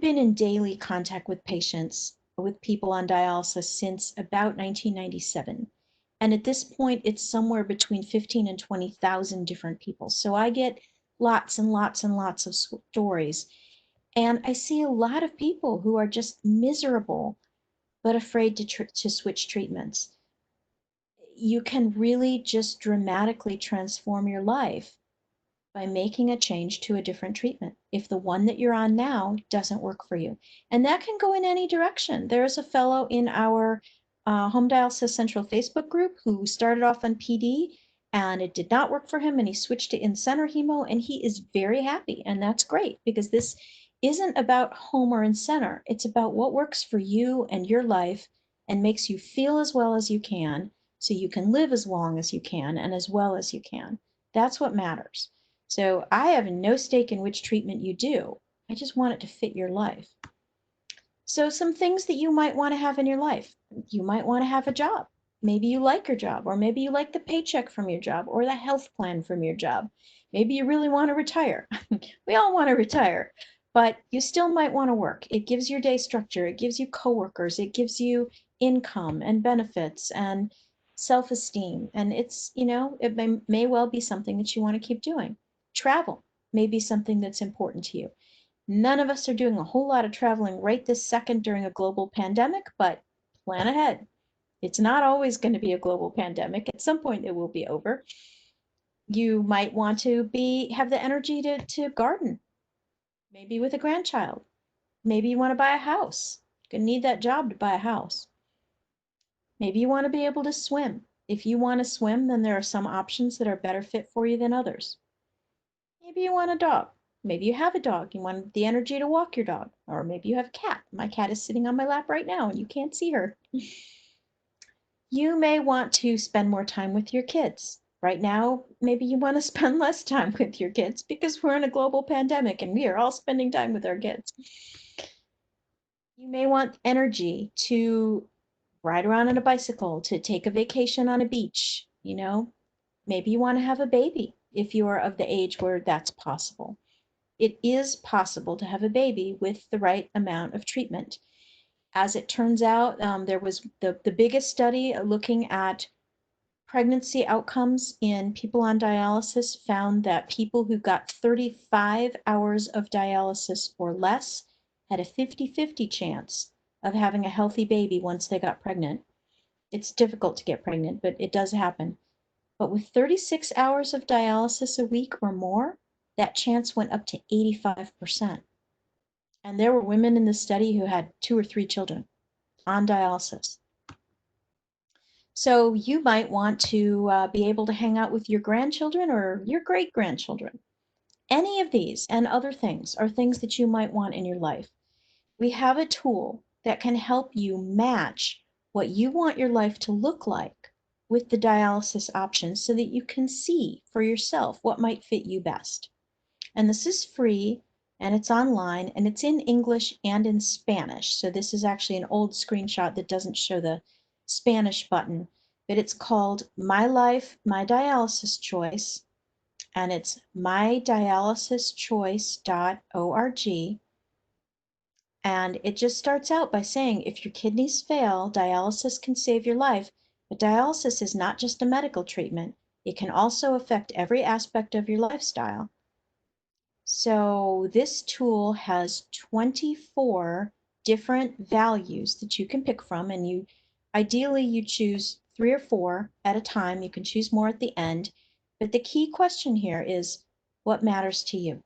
been in daily contact with people on dialysis since about 1997. And at this point, it's somewhere between 15 and 20,000 different people. So I get lots and lots and lots of stories. And I see a lot of people who are just miserable, but afraid to switch treatments. You can really just dramatically transform your life by making a change to a different treatment if the one that you're on now doesn't work for you. And that can go in any direction. There's a fellow in our Home Dialysis Central Facebook group who started off on PD and it did not work for him and he switched to in-center hemo and he is very happy. And that's great because this isn't about home or in-center. It's about what works for you and your life and makes you feel as well as you can so you can live as long as you can and as well as you can. That's what matters. So I have no stake in which treatment you do. I just want it to fit your life. So some things that you might want to have in your life. You might want to have a job. Maybe you like your job, or maybe you like the paycheck from your job or the health plan from your job. Maybe you really want to retire. We all want to retire, but you still might want to work. It gives your day structure. It gives you coworkers. It gives you income and benefits and self-esteem. And it's, it may well be something that you want to keep doing. Travel may be something that's important to you. None of us are doing a whole lot of traveling right this second during a global pandemic, but plan ahead. It's not always going to be a global pandemic. At some point, it will be over. You might want to have the energy to garden, maybe with a grandchild. Maybe you want to buy a house. You're going to need that job to buy a house. Maybe you want to be able to swim. If you want to swim, then there are some options that are better fit for you than others. Maybe you want a dog. Maybe you have a dog. You want the energy to walk your dog. Or maybe you have a cat. My cat is sitting on my lap right now and you can't see her. You may want to spend more time with your kids. Right now, maybe you want to spend less time with your kids because we're in a global pandemic and we are all spending time with our kids. You may want energy to ride around on a bicycle, to take a vacation on a beach. Maybe you want to have a baby if you are of the age where that's possible. It is possible to have a baby with the right amount of treatment. As it turns out, there was the biggest study looking at pregnancy outcomes in people on dialysis found that people who got 35 hours of dialysis or less had a 50-50 chance of having a healthy baby once they got pregnant. It's difficult to get pregnant, but it does happen. But with 36 hours of dialysis a week or more, that chance went up to 85%. And there were women in the study who had 2 or 3 children on dialysis. So you might want to be able to hang out with your grandchildren or your great-grandchildren. Any of these and other things are things that you might want in your life. We have a tool that can help you match what you want your life to look like with the dialysis options so that you can see for yourself what might fit you best. And this is free and it's online and it's in English and in Spanish. So this is actually an old screenshot that doesn't show the Spanish button, but it's called My Life, My Dialysis Choice, and it's mydialysischoice.org. And it just starts out by saying, if your kidneys fail, dialysis can save your life, but dialysis is not just a medical treatment. It can also affect every aspect of your lifestyle. So this tool has 24 different values that you can pick from, and ideally you choose 3 or 4 at a time. You can choose more at the end, but the key question here is what matters to you.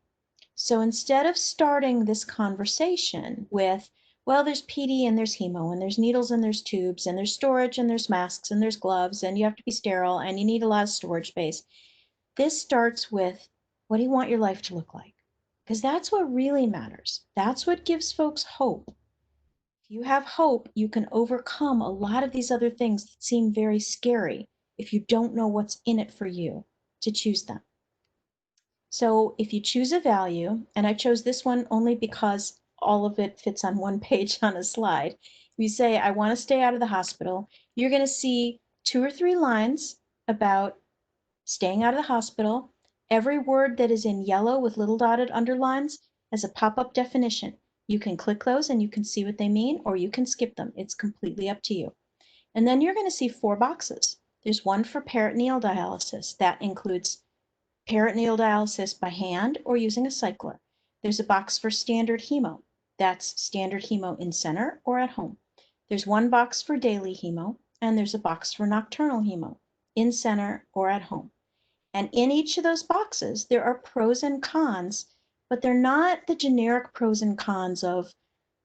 So instead of starting this conversation with, well, there's PD and there's hemo and there's needles and there's tubes and there's storage and there's masks and there's gloves and you have to be sterile and you need a lot of storage space, this starts with, what do you want your life to look like? Because that's what really matters. That's what gives folks hope. If you have hope, you can overcome a lot of these other things that seem very scary if you don't know what's in it for you to choose them. So if you choose a value, and I chose this one only because all of it fits on one page on a slide. If you say, I want to stay out of the hospital, you're going to see 2 or 3 lines about staying out of the hospital. Every word that is in yellow with little dotted underlines has a pop-up definition. You can click those and you can see what they mean, or you can skip them. It's completely up to you. And then you're going to see 4 boxes. There's one for peritoneal dialysis. That includes peritoneal dialysis by hand or using a cycler. There's a box for standard hemo. That's standard hemo in center or at home. There's one box for daily hemo, and there's a box for nocturnal hemo in center or at home. And in each of those boxes, there are pros and cons, but they're not the generic pros and cons of,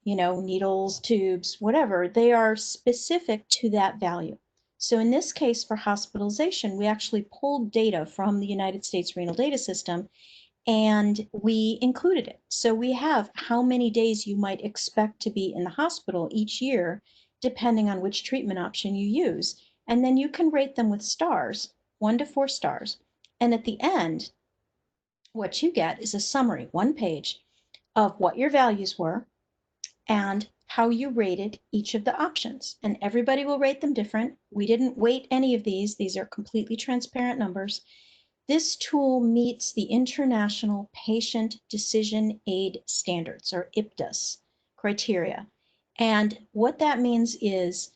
needles, tubes, whatever. They are specific to that value. So in this case for hospitalization, we actually pulled data from the United States Renal Data System and we included it. So we have how many days you might expect to be in the hospital each year, depending on which treatment option you use. And then you can rate them with stars, 1 to 4 stars. And at the end, what you get is a summary, 1 page, of what your values were and how you rated each of the options. And everybody will rate them different. We didn't weight any of these. These are completely transparent numbers. This tool meets the International Patient Decision Aid Standards, or IPDAS criteria. And what that means is,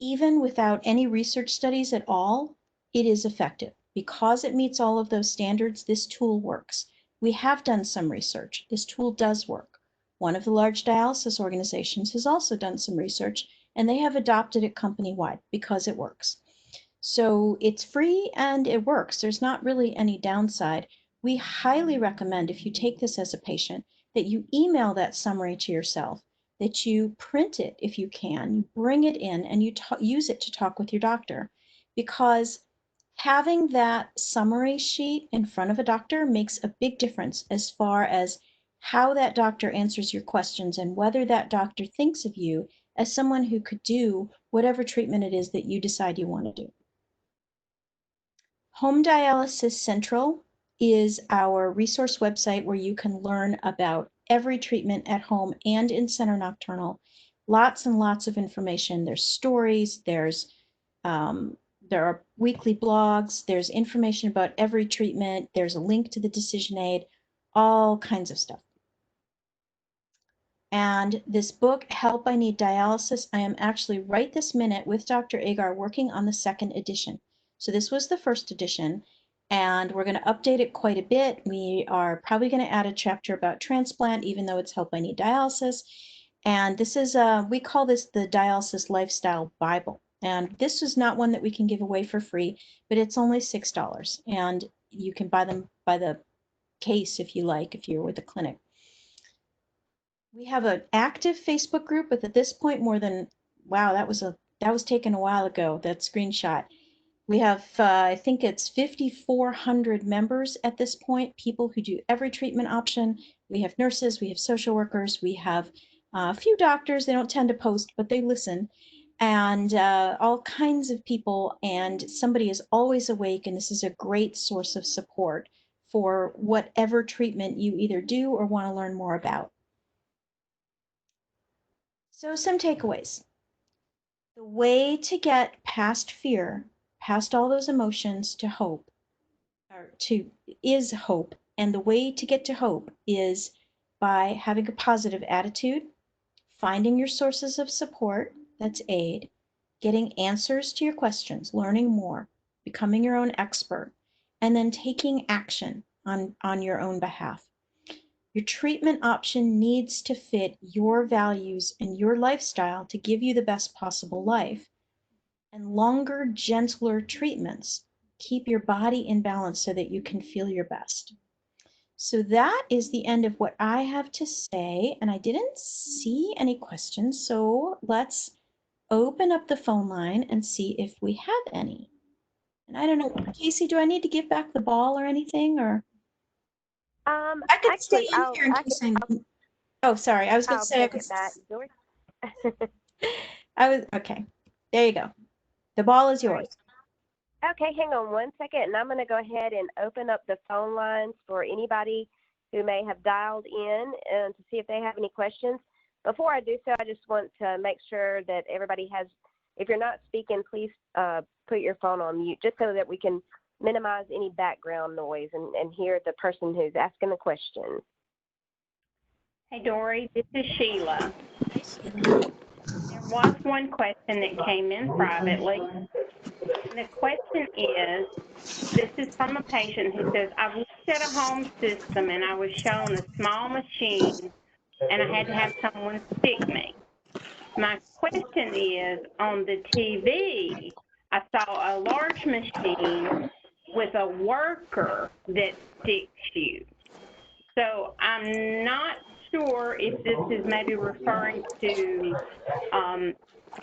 even without any research studies at all, it is effective. Because it meets all of those standards, this tool works. We have done some research. This tool does work. One of the large dialysis organizations has also done some research, and they have adopted it company-wide because it works. So it's free and it works. There's not really any downside. We highly recommend, if you take this as a patient, that you email that summary to yourself, that you print it if you can, you bring it in, and you use it to talk with your doctor. Because having that summary sheet in front of a doctor makes a big difference as far as how that doctor answers your questions and whether that doctor thinks of you as someone who could do whatever treatment it is that you decide you want to do. Home Dialysis Central is our resource website where you can learn about every treatment at home and in center nocturnal. Lots and lots of information. There's stories, there are weekly blogs, there's information about every treatment, there's a link to the decision aid, all kinds of stuff. And this book, Help, I Need Dialysis, I am actually right this minute with Dr. Agar working on the 2nd edition. So this was the 1st edition, and we're going to update it quite a bit. We are probably going to add a chapter about transplant, even though it's Help, I Need Dialysis. And this is, we call this the Dialysis Lifestyle Bible. And this is not one that we can give away for free, but it's only $6. And you can buy them by the case if you like, if you're with a clinic. We have an active Facebook group, but at this point more than, wow, that was taken a while ago, that screenshot. We have, I think it's 5,400 members at this point, people who do every treatment option. We have nurses, we have social workers, we have a few doctors. They don't tend to post, but they listen, and all kinds of people, and somebody is always awake, and this is a great source of support for whatever treatment you either do or want to learn more about. So some takeaways. The way to get past fear, past all those emotions, to hope, is hope. And the way to get to hope is by having a positive attitude, finding your sources of support, that's aid, getting answers to your questions, learning more, becoming your own expert, and then taking action on your own behalf. Your treatment option needs to fit your values and your lifestyle to give you the best possible life. And longer, gentler treatments keep your body in balance so that you can feel your best. So that is the end of what I have to say. And I didn't see any questions, so let's open up the phone line and see if we have any. And I don't know, Casey, do I need to give back the ball or anything, or? I could Actually, stay in here in case I need. Oh, sorry. I was going to say I could. Dory. Okay. There you go. The ball is yours. Okay, hang on 1 second, and I'm going to go ahead and open up the phone lines for anybody who may have dialed in and to see if they have any questions. Before I do so, I just want to make sure that everybody has, if you're not speaking, please put your phone on mute, just so that we can minimize any background noise and hear the person who's asking the question. Hey, Dory, this is Sheila. There was one question that came in privately. And the question is, this is from a patient who says, I've looked at a home system and I was shown a small machine and I had to have someone stick me. My question is, on the TV, I saw a large machine with a worker that sticks you. So I'm not sure if this is maybe referring to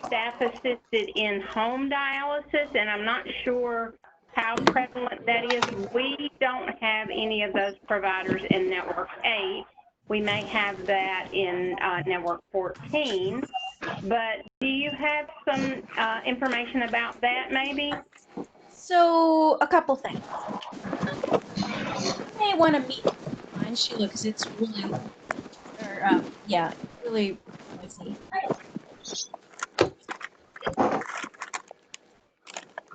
staff-assisted in-home dialysis, and I'm not sure how prevalent that is. We don't have any of those providers in Network 8. We may have that in Network 14, But do you have some information about that maybe? So a couple things. You may want to meet mine, Sheila, because it's really, yeah, really noisy.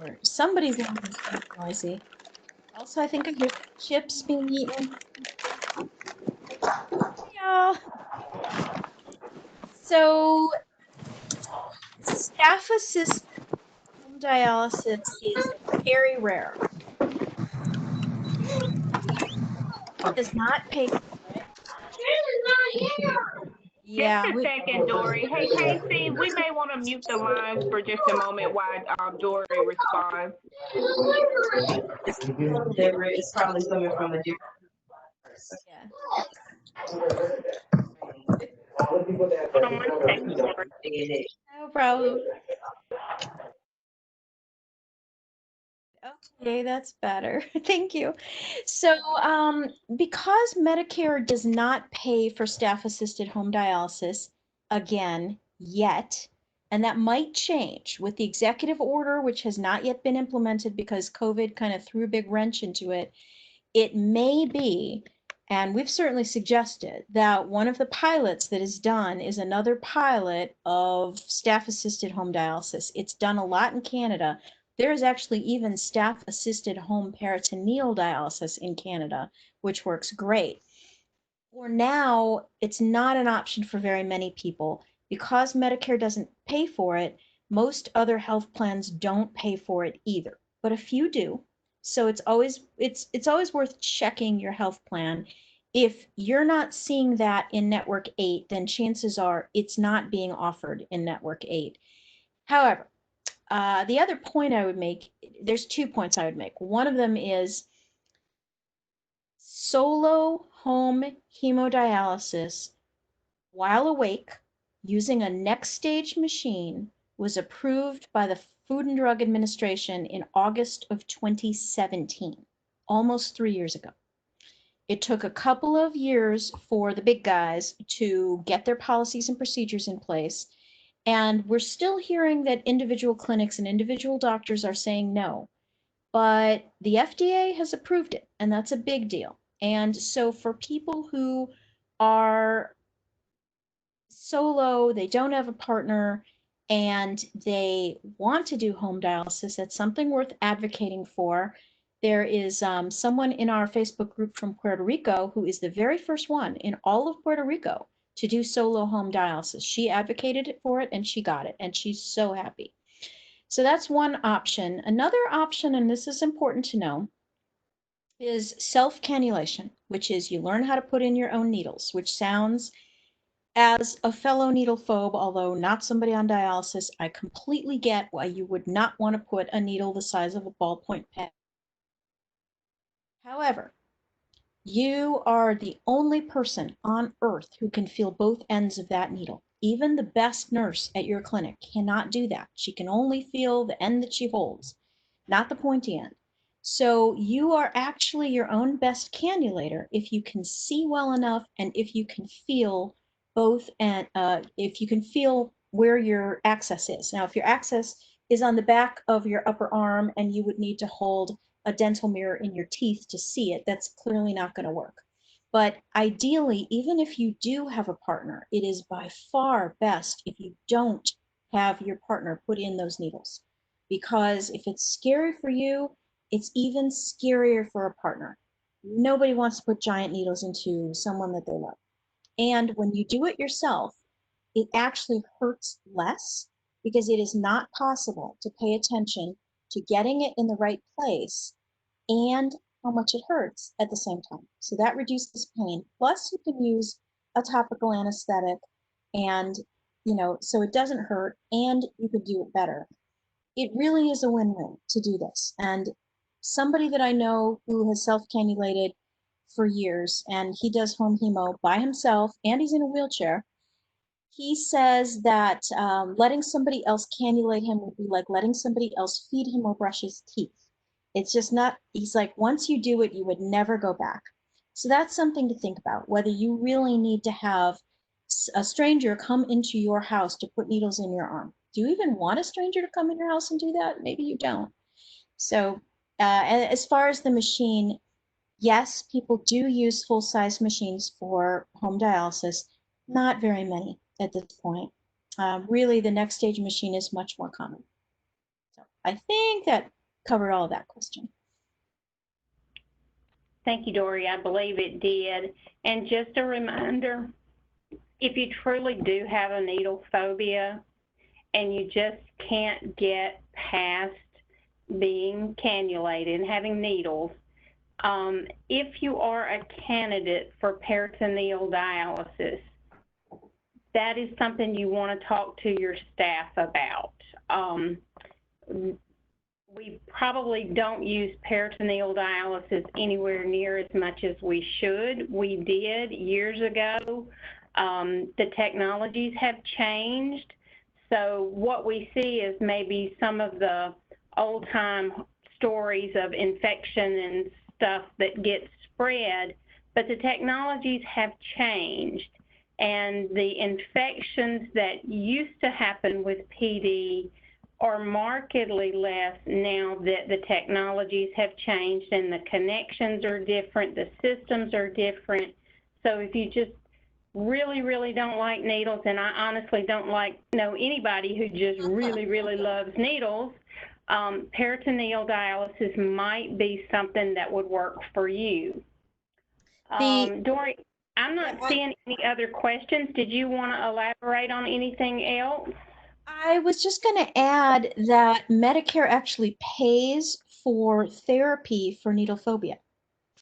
Or somebody's line is kind of noisy. Also, I think I hear chips being eaten. Yeah. So staff assisted home dialysis is very rare. Does not pay for it. Just Yeah, a second, Dory. Hey, Casey, we may want to mute the lines for just a moment while Dory responds. It's probably coming from a different. yeah. Hold on one second, Dory. No problem. Okay, that's better. Thank you. So, because Medicare does not pay for staff-assisted home dialysis, again, yet, and that might change with the executive order, which has not yet been implemented because COVID kind of threw a big wrench into it. It may be, and we've certainly suggested, that one of the pilots that is done is another pilot of staff-assisted home dialysis. It's done a lot in Canada. There is actually even staff-assisted home peritoneal dialysis in Canada, which works great. For now, it's not an option for very many people. Because Medicare doesn't pay for it, most other health plans don't pay for it either, but a few do. So it's always worth checking your health plan. If you're not seeing that in Network 8, then chances are it's not being offered in Network 8. However, the other point I would make, there's 2 points I would make. One of them is solo home hemodialysis while awake using a next stage machine was approved by the Food and Drug Administration in August of 2017, almost 3 years ago. It took a couple of years for the big guys to get their policies and procedures in place, and we're still hearing that individual clinics and individual doctors are saying no. But the FDA has approved it, and that's a big deal. And so for people who are solo, they don't have a partner, and they want to do home dialysis, that's something worth advocating for. There is someone in our Facebook group from Puerto Rico who is the very first one in all of Puerto Rico to do solo home dialysis. She advocated for it and she got it, and she's so happy. So that's one option. Another option, and this is important to know, is self-cannulation, which is you learn how to put in your own needles, which sounds, as a fellow needle phobe, although not somebody on dialysis, I completely get why you would not want to put a needle the size of a ballpoint pen. However, you are the only person on earth who can feel both ends of that needle. Even the best nurse at your clinic cannot do that. She can only feel the end that she holds, not the pointy end. So you are actually your own best cannulator if you can see well enough and if you can feel both, and if you can feel where your access is. Now, if your access is on the back of your upper arm and you would need to hold a dental mirror in your teeth to see it, that's clearly not going to work. But ideally, even if you do have a partner, it is by far best if you don't have your partner put in those needles. Because if it's scary for you, it's even scarier for a partner. Nobody wants to put giant needles into someone that they love. And when you do it yourself, it actually hurts less because it is not possible to pay attention to getting it in the right place and how much it hurts at the same time. So that reduces pain. Plus you can use a topical anesthetic and, so it doesn't hurt and you could do it better. It really is a win-win to do this. And somebody that I know who has self-cannulated for years, and he does home hemo by himself and he's in a wheelchair, he says that letting somebody else cannulate him would be like letting somebody else feed him or brush his teeth. It's just not, he's like, once you do it, you would never go back. So that's something to think about, whether you really need to have a stranger come into your house to put needles in your arm. Do you even want a stranger to come in your house and do that? Maybe you don't. So and as far as the machine, yes, people do use full-size machines for home dialysis. Not very many at this point. Really, the next stage machine is much more common. So I think that covered all of that question. Thank you, Dory. I believe it did. And just a reminder, if you truly do have a needle phobia and you just can't get past being cannulated and having needles, if you are a candidate for peritoneal dialysis, that is something you want to talk to your staff about. We probably don't use peritoneal dialysis anywhere near as much as we should. We did years ago. The technologies have changed. So what we see is maybe some of the old-time stories of infection and stuff that gets spread, but the technologies have changed. And the infections that used to happen with PD are markedly less now that the technologies have changed and the connections are different, the systems are different. So if you just really, really don't like needles, and I honestly don't know anybody who just really, really loves needles, peritoneal dialysis might be something that would work for you. Dory, I'm not seeing any other questions. Did you want to elaborate on anything else? I was just going to add that Medicare actually pays for therapy for needle phobia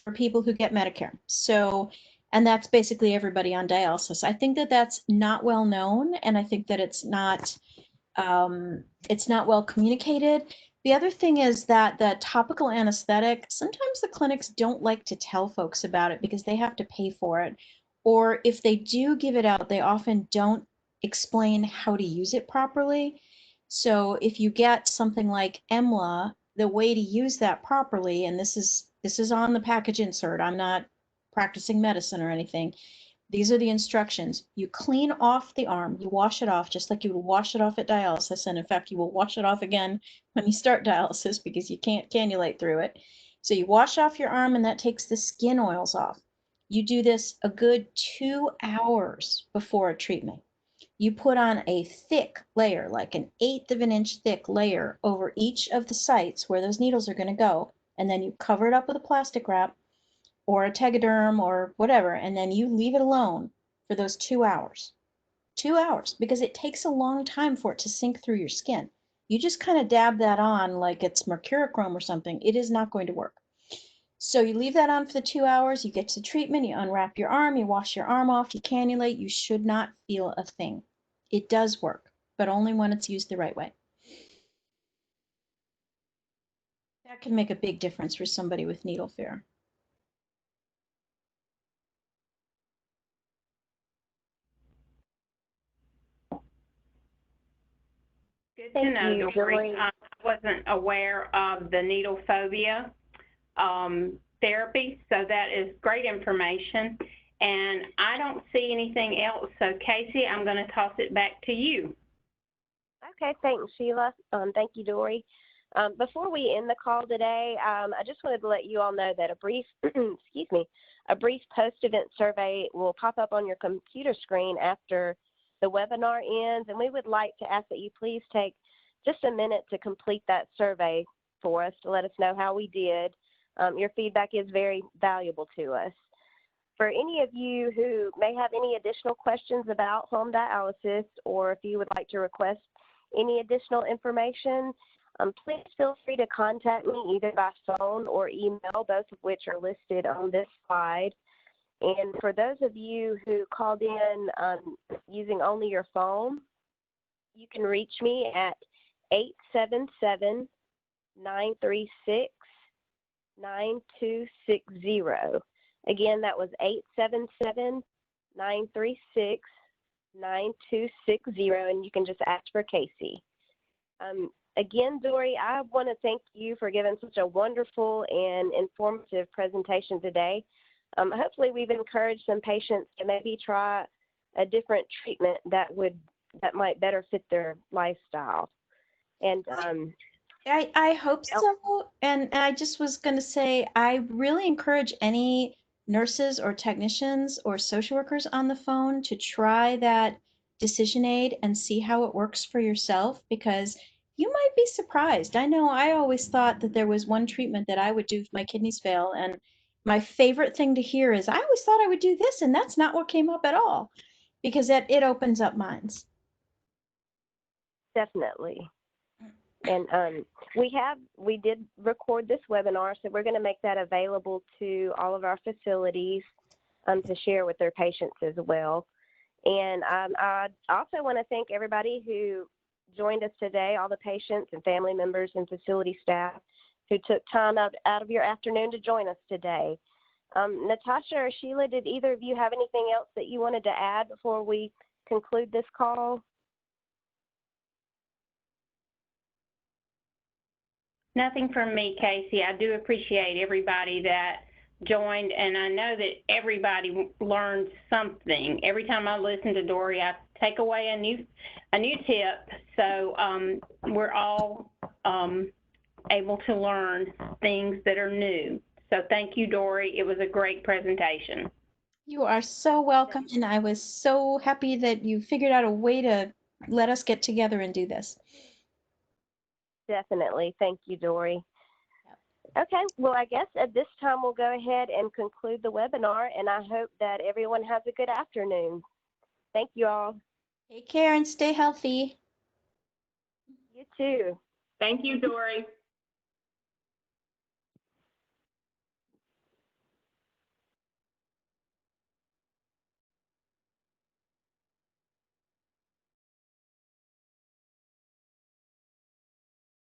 for people who get Medicare. So, and that's basically everybody on dialysis. I think that that's not well known, and I think that it's not well communicated. The other thing is that the topical anesthetic, sometimes the clinics don't like to tell folks about it because they have to pay for it. Or if they do give it out, they often don't explain how to use it properly. So if you get something like EMLA, the way to use that properly, and this is on the package insert, I'm not practicing medicine or anything. These are the instructions. You clean off the arm, you wash it off just like you would wash it off at dialysis. And in fact, you will wash it off again when you start dialysis because you can't cannulate through it. So you wash off your arm and that takes the skin oils off. You do this a good 2 hours before a treatment. You put on a thick layer, like an 1/8 of an inch thick layer over each of the sites where those needles are going to go. And then you cover it up with a plastic wrap or a Tegaderm or whatever, and then you leave it alone for those 2 hours. 2 hours, because it takes a long time for it to sink through your skin. You just kind of dab that on like it's mercurochrome or something. It is not going to work. So you leave that on for the 2 hours, you get to treatment, you unwrap your arm, you wash your arm off, you cannulate, you should not feel a thing. It does work, but only when it's used the right way. That can make a big difference for somebody with needle fear. Good to know, Dory. I wasn't aware of the needle phobia therapy, so that is great information. And I don't see anything else. So, Casey, I'm going to toss it back to you. Okay, thanks, Sheila. Thank you, Dory. Before we end the call today, I just wanted to let you all know that a brief, a brief post-event survey will pop up on your computer screen after the webinar ends, and we would like to ask that you please take just a minute to complete that survey for us to let us know how we did. Your feedback is very valuable to us. For any of you who may have any additional questions about home dialysis, or if you would like to request any additional information, please feel free to contact me either by phone or email, both of which are listed on this slide. And for those of you who called in using only your phone, you can reach me at 877-936-9260. Again, that was 877-936-9260, and you can just ask for Casey. Again, Dory, I want to thank you for giving such a wonderful and informative presentation today. Hopefully we've encouraged some patients to maybe try a different treatment that might better fit their lifestyle. And I hope so. And I just was going to say, I really encourage any nurses or technicians or social workers on the phone to try that decision aid and see how it works for yourself, because you might be surprised. I know I always thought that there was one treatment that I would do if my kidneys fail. And my favorite thing to hear is, I always thought I would do this, and that's not what came up at all, because it opens up minds. definitely. And we did record this webinar, so we're going to make that available to all of our facilities to share with their patients as well. And I also want to thank everybody who joined us today, all the patients and family members and facility staff who took time out of your afternoon to join us today. Natasha or Sheila, did either of you have anything else that you wanted to add before we conclude this call? Nothing from me, Casey. I do appreciate everybody that joined, and I know that everybody learned something. Every time I listen to Dory, I take away a new tip. So we're all able to learn things that are new. So thank you, Dory. It was a great presentation. You are so welcome, and I was so happy that you figured out a way to let us get together and do this. Definitely. Thank you, Dory. Okay, well, I guess at this time we'll go ahead and conclude the webinar, and I hope that everyone has a good afternoon. Thank you all. Take care and stay healthy. You too. Thank you, Dory.